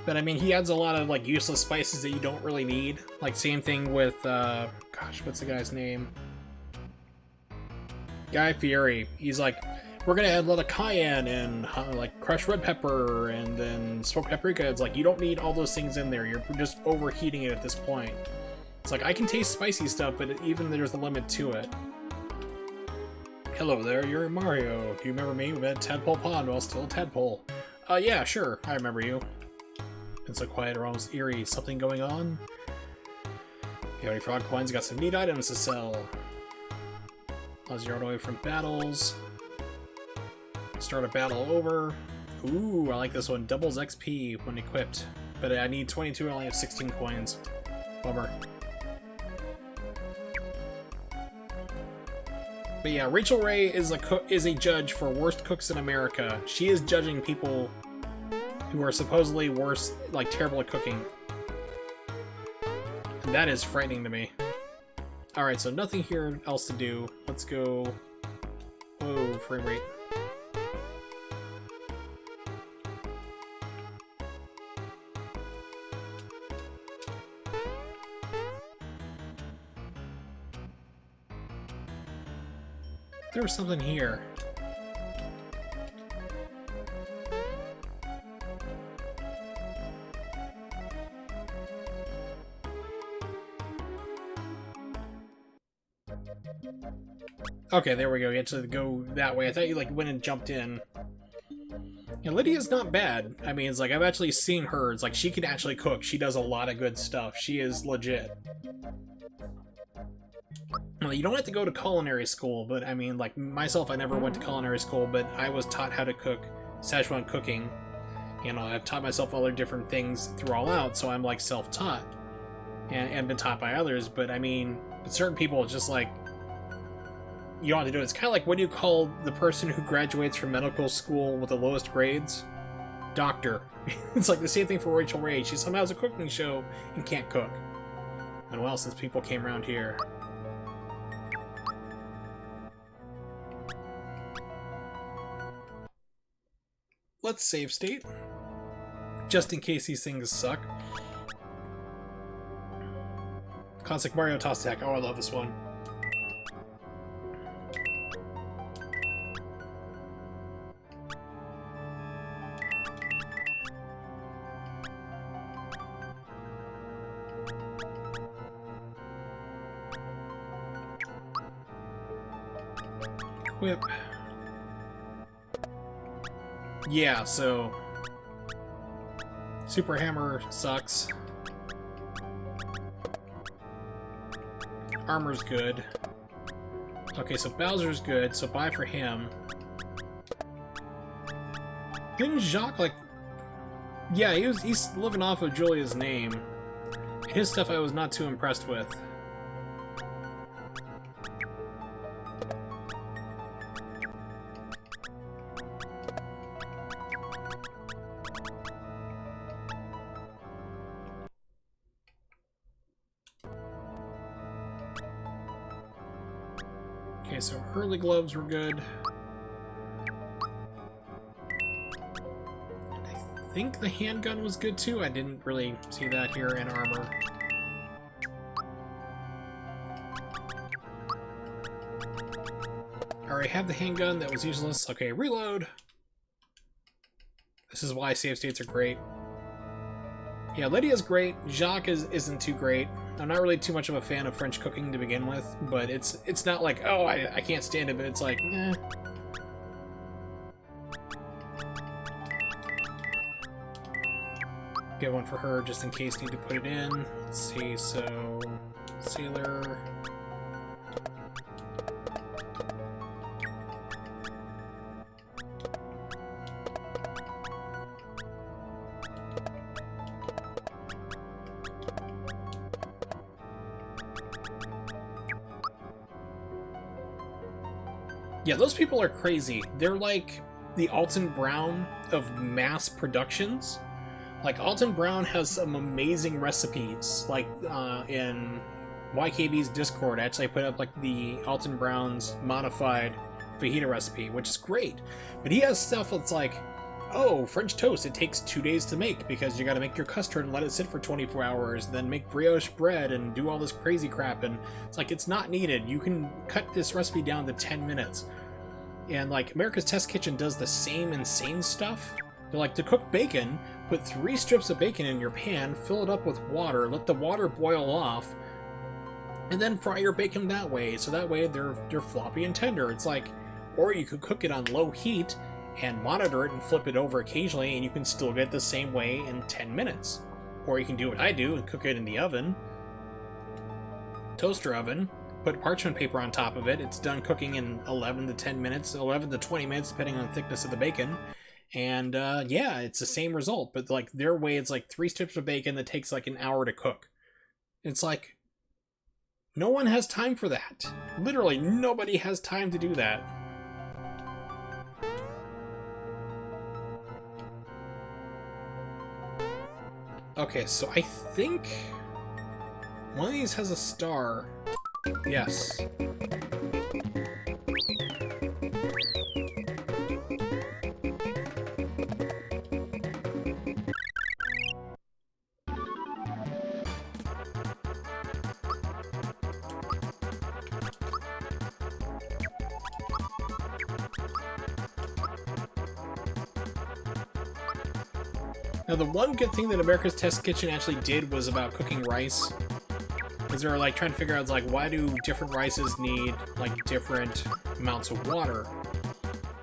But I mean, he adds a lot of like useless spices that you don't really need. Like same thing with, gosh, what's the guy's name? Guy Fieri. He's like, we're gonna add a lot of cayenne and like crushed red pepper and then smoked paprika. It's like, you don't need all those things in there. You're just overheating it at this point. It's like, I can taste spicy stuff, but even there's a limit to it. Hello there, you're Mario. Do you remember me? We met at Tadpole Pond while still a tadpole. Yeah, sure, I remember you. It's so quiet or almost eerie. Something going on? You have any frog coins? Got some neat items to sell. Allows you to run away from battles. Start a battle over. Ooh, I like this one. Doubles XP when equipped. But I need 22, I only have 16 coins. Bummer. But yeah, Rachel Ray is a judge for worst cooks in America. She is judging people who are supposedly worse, like terrible at cooking. And that is frightening to me. Alright, so nothing here else to do. Let's go... Whoa, frame rate. There was something here. Okay, there we go. You actually go that way. I thought you like went and jumped in. And Lydia's not bad. I mean, it's like I've actually seen her. It's like she can actually cook. She does a lot of good stuff. She is legit. Well, you don't have to go to culinary school, but I mean, like myself, I never went to culinary school, but I was taught how to cook Szechuan cooking. I've taught myself other different things through All Out, so I'm like self-taught and been taught by others. But I mean, certain people, it's just like you don't have to do it. It's kind of like, what do you call the person who graduates from medical school with the lowest grades? Doctor. It's like the same thing for Rachel Ray. She somehow has a cooking show and can't cook. And well, since people came around here. Let's save state. Just in case these things suck. Classic Mario Toss Attack. Oh, I love this one. Whip. Yeah, so Super Hammer sucks. Armor's good. Okay, so Bowser's good, so buy for him. Didn't Jacques, like... Yeah, he's living off of Julia's name. His stuff I was not too impressed with. Okay, so Hurley gloves were good. I think the handgun was good too. I didn't really see that here in armor. I already have the handgun, that was useless. Okay, reload. This is why save states are great. Yeah, Lydia's great. Jacques isn't too great. I'm not really too much of a fan of French cooking to begin with, but it's not like, oh, I can't stand it, but it's like, eh. Get one for her just in case need to put it in. Let's see, so sailor. Yeah, those people are crazy. They're like the Alton Brown of mass productions. Like, Alton Brown has some amazing recipes. Like, in YKB's Discord, I actually put up, like, the Alton Brown's modified fajita recipe, which is great. But he has stuff that's like, oh, French toast, it takes 2 days to make because you gotta make your custard and let it sit for 24 hours, then make brioche bread and do all this crazy crap, and it's like, it's not needed. You can cut this recipe down to 10 minutes. And, like, America's Test Kitchen does the same insane stuff. They're like, to cook bacon, put 3 strips of bacon in your pan, fill it up with water, let the water boil off, and then fry your bacon that way, so that way they're floppy and tender. It's like, or you could cook it on low heat and monitor it and flip it over occasionally, and you can still get it the same way in 10 minutes. Or you can do what I do and cook it in the oven, toaster oven, put parchment paper on top of it. It's done cooking in 11 to 10 minutes, 11 to 20 minutes, depending on the thickness of the bacon. And yeah, it's the same result, but like their way, it's like 3 strips of bacon that takes like an hour to cook. It's like, no one has time for that. Literally, nobody has time to do that. Okay, so I think one of these has a star. Yes. Now, the one good thing that America's Test Kitchen actually did was about cooking rice. Because they were like trying to figure out, like, why do different rices need like different amounts of water?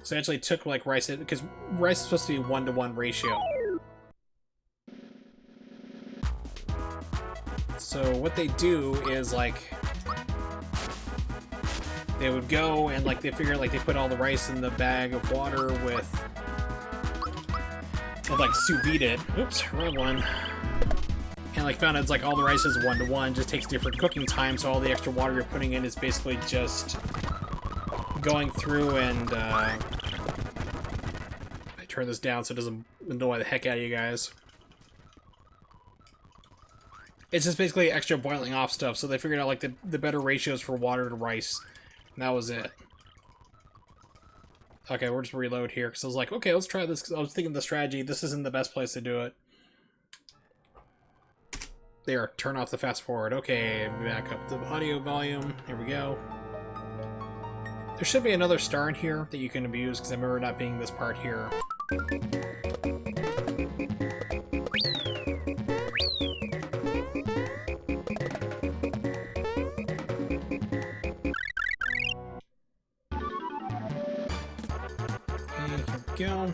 So they actually took like rice, because rice is supposed to be 1-to-1 ratio. So what they do is like, they would go and like they figure like they put all the rice in the bag of water with, and like sous vide it. Oops, wrong one. And like found out it's like all the rice is 1-to-1, just takes different cooking time, so all the extra water you're putting in is basically just going through and I turn this down so it doesn't annoy the heck out of you guys. It's just basically extra boiling off stuff, so they figured out like the better ratios for water to rice. And that was it. Okay, we'll just reload here, because I was like, okay, let's try this, because I was thinking the strategy, this isn't the best place to do it. There, turn off the fast forward. Okay, back up the audio volume. Here we go. There should be another star in here that you can abuse, because I remember not being this part here. Go.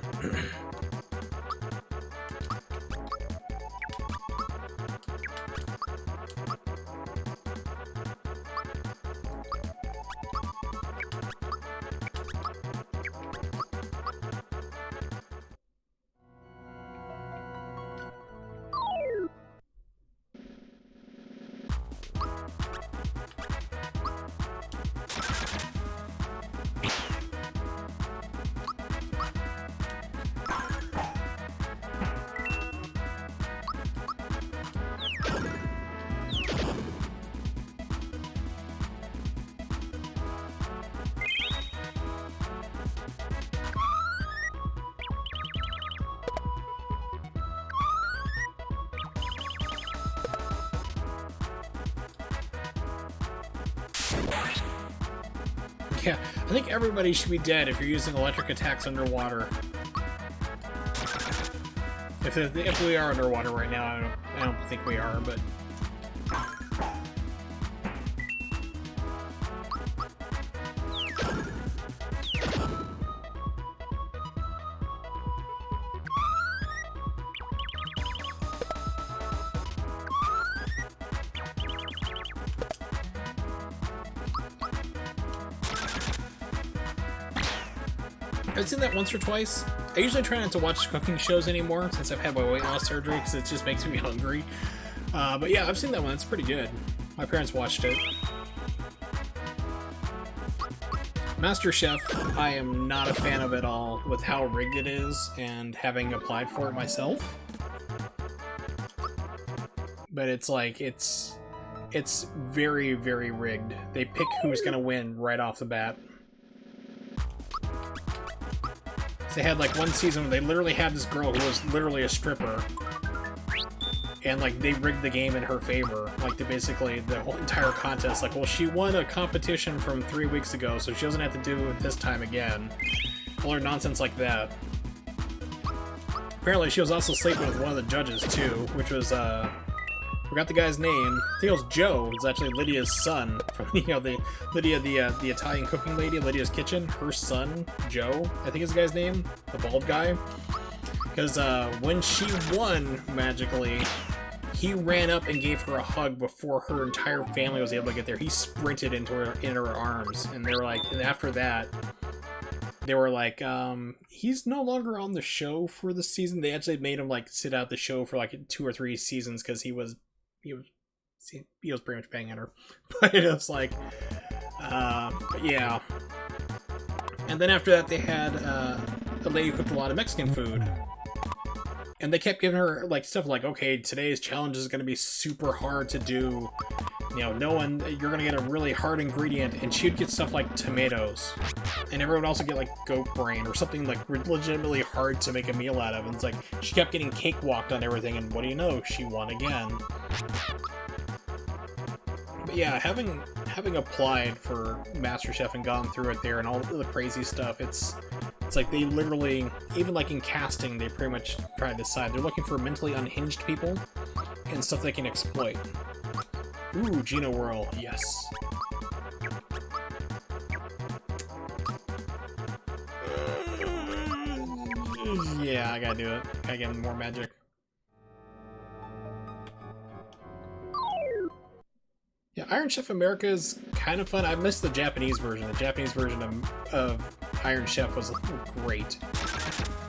Yeah, I think everybody should be dead if you're using electric attacks underwater. If we are underwater right now, I don't think we are, but... I've seen that once or twice. I usually try not to watch cooking shows anymore since I've had my weight loss surgery because it just makes me hungry. But yeah, I've seen that one. It's pretty good. My parents watched it. MasterChef, I am not a fan of it all with how rigged it is and having applied for it myself. But it's like, it's very, very rigged. They pick who's gonna win right off the bat. They had like one season where they literally had this girl who was literally a stripper, and like they rigged the game in her favor. Like they basically the whole entire contest, like, well, she won a competition from 3 weeks ago, so she doesn't have to do it this time again. All her nonsense like that. Apparently, she was also sleeping with one of the judges too, which was forgot the guy's name. I think it was Joe. It's actually Lydia's son from the Lydia, the Italian cooking lady, Lydia's Kitchen. Her son, Joe, I think is the guy's name, the bald guy. Because when she won magically, he ran up and gave her a hug before her entire family was able to get there. He sprinted into her arms, and they were like, and after that, they were like, he's no longer on the show for the season. They actually made him like sit out the show for like 2 or 3 seasons because he was pretty much banging her. But it was like, yeah. And then after that, they had a lady who cooked a lot of Mexican food. And they kept giving her like stuff like, okay, today's challenge is going to be super hard to do. You're going to get a really hard ingredient. And she'd get stuff like tomatoes. And everyone would also get like goat brain or something like legitimately hard to make a meal out of. And it's like, she kept getting cakewalked on everything. And what do you know? She won again. But yeah, having applied for MasterChef and gone through it there and all the crazy stuff, it's like they literally, even like in casting, they pretty much try to decide. They're looking for mentally unhinged people and stuff they can exploit. Ooh, Gina Whirl, yes. Yeah, I gotta do it. Gotta get more magic. Yeah, Iron Chef America is kind of fun. I missed the Japanese version. The Japanese version of Iron Chef was great.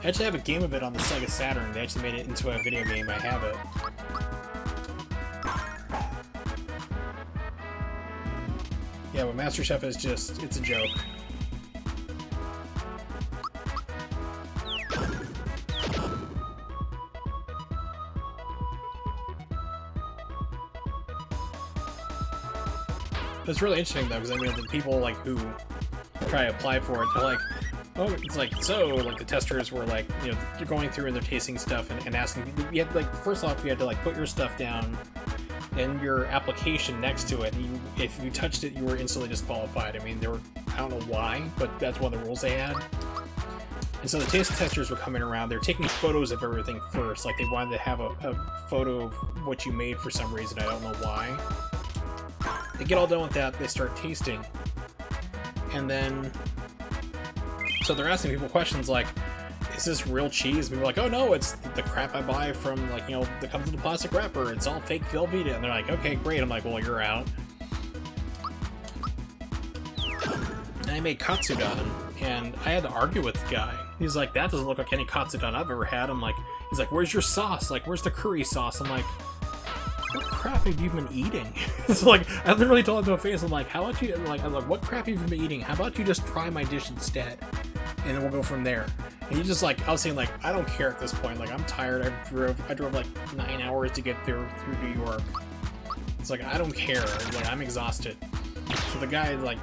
I actually have a game of it on the Sega Saturn. They actually made it into a video game. I have it. Yeah, but MasterChef is just, it's a joke. It's really interesting though, because I mean, the people like who try to apply for it, they're like, oh, it's like, so, like the testers were like, you're going through and they're tasting stuff and asking, you had like, first off, you had to like put your stuff down and your application next to it. If you touched it, you were instantly disqualified. I mean, I don't know why, but that's one of the rules they had. And so the taste testers were coming around, they're taking photos of everything first, like they wanted to have a photo of what you made for some reason, I don't know why. They get all done with that, they start tasting. And then, so they're asking people questions like, is this real cheese? And we're like, oh no, it's the crap I buy from, like, that comes in a plastic wrapper. It's all fake Velveeta. And they're like, okay, great. I'm like, well, you're out. And I made katsudon, and I had to argue with the guy. He's like, that doesn't look like any katsudon I've ever had. He's like, where's your sauce? Like, where's the curry sauce? I'm like, what crap have you been eating? It's like, I literally told him to my face, I'm like, how about you, like, I'm like, what crap have you been eating? How about you just try my dish instead? And then we'll go from there. And he just like, I was saying like, I don't care at this point. Like, I'm tired. I drove like 9 hours to get there through New York. It's like, I don't care. Like, I'm exhausted. So the guy like,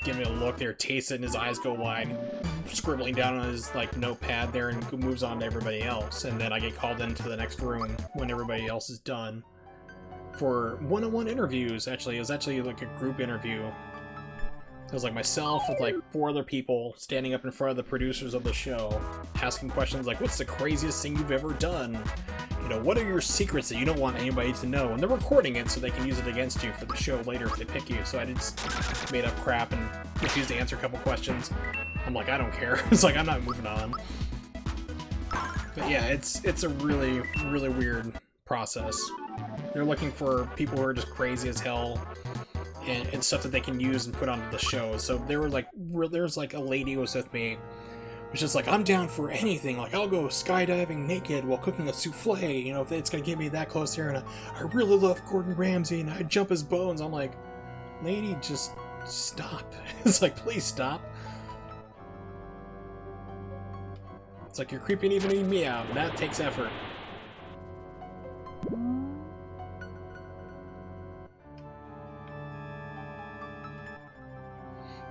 give me a look there, tastes it, and his eyes go wide, scribbling down on his like notepad there, and moves on to everybody else. And then I get called into the next room when everybody else is done. for one-on-one interviews. Actually, it was actually like a group interview. It was like myself with like 4 other people standing up in front of the producers of the show, asking questions like, what's the craziest thing you've ever done? You know, what are your secrets that you don't want anybody to know? And they're recording it so they can use it against you for the show later if they pick you. So I just made up crap and refused to answer a couple questions. I'm like, I don't care. It's like, I'm not moving on. But yeah, it's a really, really weird process. They're looking for people who are just crazy as hell. And stuff that they can use and put onto the show. So there was like a lady who was with me, was just like, I'm down for anything. Like, I'll go skydiving naked while cooking a souffle. You know, if it's gonna get me that close there. And I really love Gordon Ramsay, and I'd jump his bones. I'm like, lady, just stop. It's like, please stop. It's like you're creeping even me out, and that takes effort.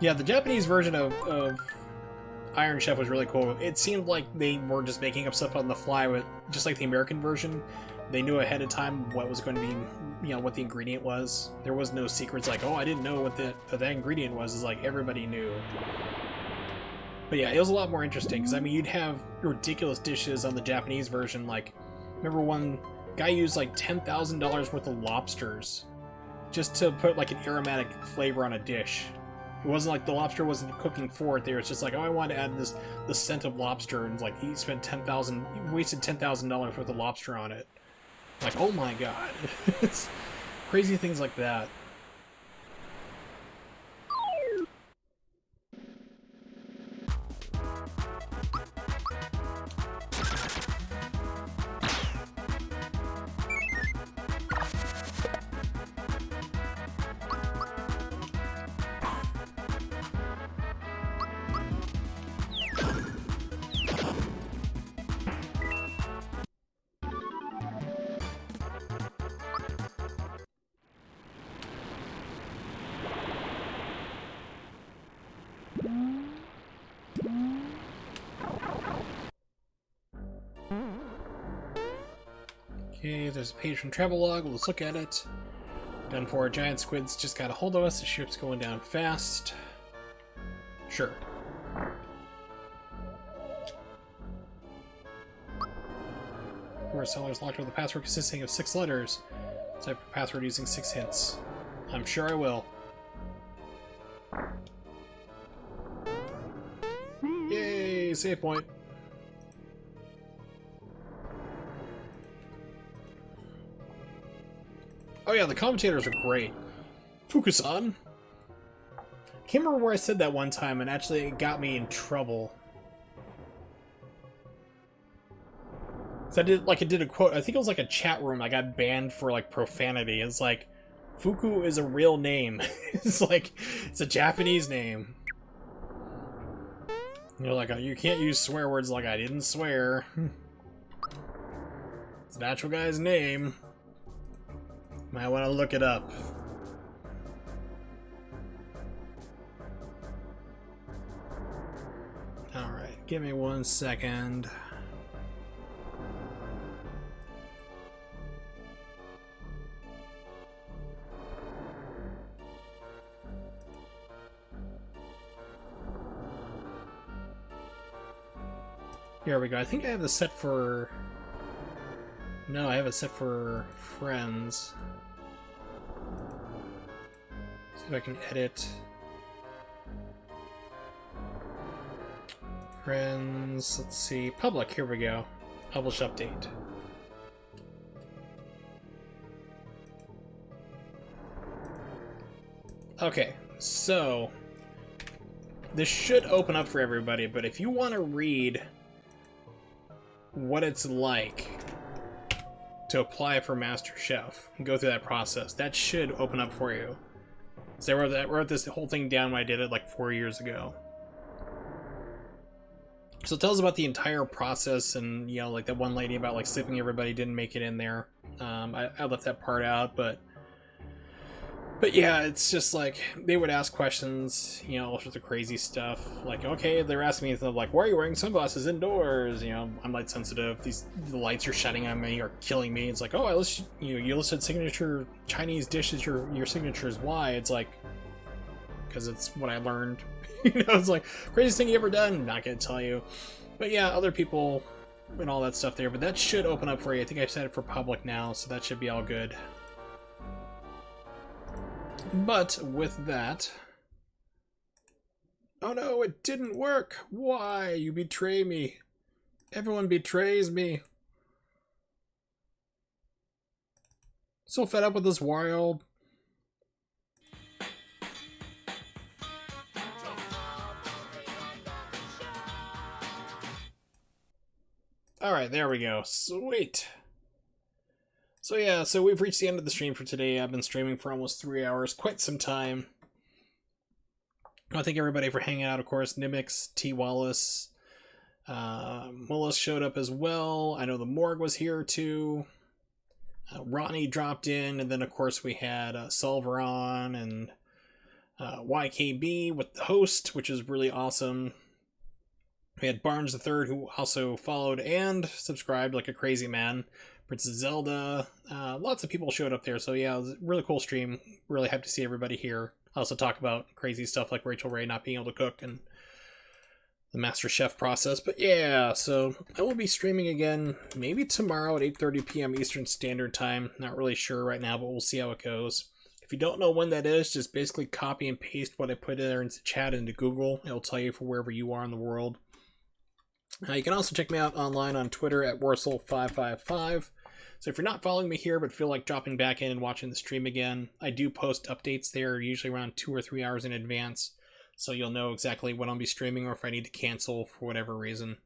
Yeah, the Japanese version of Iron Chef was really cool. It seemed like they were just making up stuff on the fly, with just like the American version. They knew ahead of time what was going to be, you know, what the ingredient was. There was no secrets like, oh, I didn't know what that ingredient was. It's like everybody knew. But yeah, it was a lot more interesting, because I mean, you'd have ridiculous dishes on the Japanese version. Like, remember one guy used like $10,000 worth of lobsters just to put like an aromatic flavor on a dish. It wasn't like the lobster wasn't cooking for it there. It's just like, oh, I want to add the scent of lobster, and like he spent wasted $10,000 worth of lobster on it. Like, oh my god. It's crazy things like that. Okay, there's a page from Travelog. Let's look at it. Done for. Giant squids just got a hold of us. The ship's going down fast. Sure. Or sellers locked with a password consisting of 6 letters. Type a password using 6 hints. I'm sure I will. Yay! Save point. Oh yeah, the commentators are great. Fukusan. Can't remember where I said that one time, and actually it got me in trouble. So I did a quote. I think it was like a chat room. I got banned for like profanity. It's like, Fuku is a real name. It's like, it's a Japanese name. You're like, you can't use swear words. Like, I didn't swear. It's an actual guy's name. Might want to look it up. Alright, give me 1 second. Here we go. I think I have the set for... No, I have it set for friends. See if I can edit. Friends, let's see. Public, here we go. Publish update. Okay, so this should open up for everybody, but if you want to read what it's like to apply for MasterChef and go through that process, that should open up for you. So I wrote this whole thing down when I did it like 4 years ago. So it tells about the entire process, and you know, like that one lady about like sleeping everybody didn't make it in there. I left that part out, but But yeah, it's just like they would ask questions, you know, all sorts of crazy stuff. Like, okay, they're asking me stuff like, "Why are you wearing sunglasses indoors?" You know, I'm light sensitive. The lights are shining on me or killing me. It's like, oh, you listed signature Chinese dishes. Your signature is why. It's like, because it's what I learned. You know, it's like craziest thing you ever done. I'm not gonna tell you. But yeah, other people and all that stuff there. But that should open up for you. I think I've set it for public now, so that should be all good. But with that... Oh no, it didn't work! Why? You betray me. Everyone betrays me. So fed up with this Wario. Alright, there we go. Sweet. So yeah, so we've reached the end of the stream for today. I've been streaming for almost 3 hours, quite some time. I want to thank everybody for hanging out, of course. Nimix, T. Wallace, Willis showed up as well. I know the Morgue was here too. Ronnie dropped in, and then of course we had Solveron and YKB with the host, which is really awesome. We had Barnes III, who also followed and subscribed like a crazy man. Princess Zelda, lots of people showed up there, so yeah, it was a really cool stream. Really happy to see everybody here. I also talk about crazy stuff like Rachel Ray not being able to cook and the Master Chef process. But yeah, so I will be streaming again maybe tomorrow at 8:30 p.m. Eastern Standard Time. Not really sure right now, but we'll see how it goes. If you don't know when that is, just basically copy and paste what I put in there into chat into Google. It'll tell you for wherever you are in the world. You can also check me out online on Twitter at Warsoul555. So if you're not following me here but feel like dropping back in and watching the stream again, I do post updates there usually around 2 or 3 hours in advance, so you'll know exactly when I'll be streaming or if I need to cancel for whatever reason.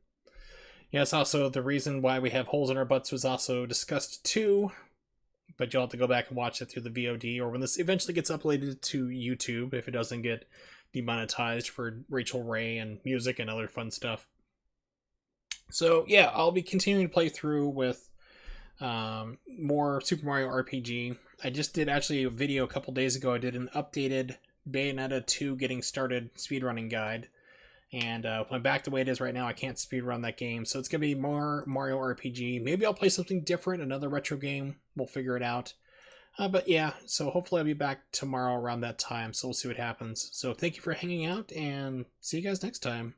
Yes, also the reason why we have holes in our butts was also discussed too, but you'll have to go back and watch it through the VOD or when this eventually gets uploaded to YouTube if it doesn't get demonetized for Rachel Ray and music and other fun stuff. So yeah, I'll be continuing to play through with more Super Mario RPG. I just did actually a video a couple days ago. I did an updated Bayonetta 2 getting started speedrunning guide. And when I'm back the way it is right now, I can't speedrun that game. So it's going to be more Mario RPG. Maybe I'll play something different, another retro game. We'll figure it out. But yeah, so hopefully I'll be back tomorrow around that time. So we'll see what happens. So thank you for hanging out and see you guys next time.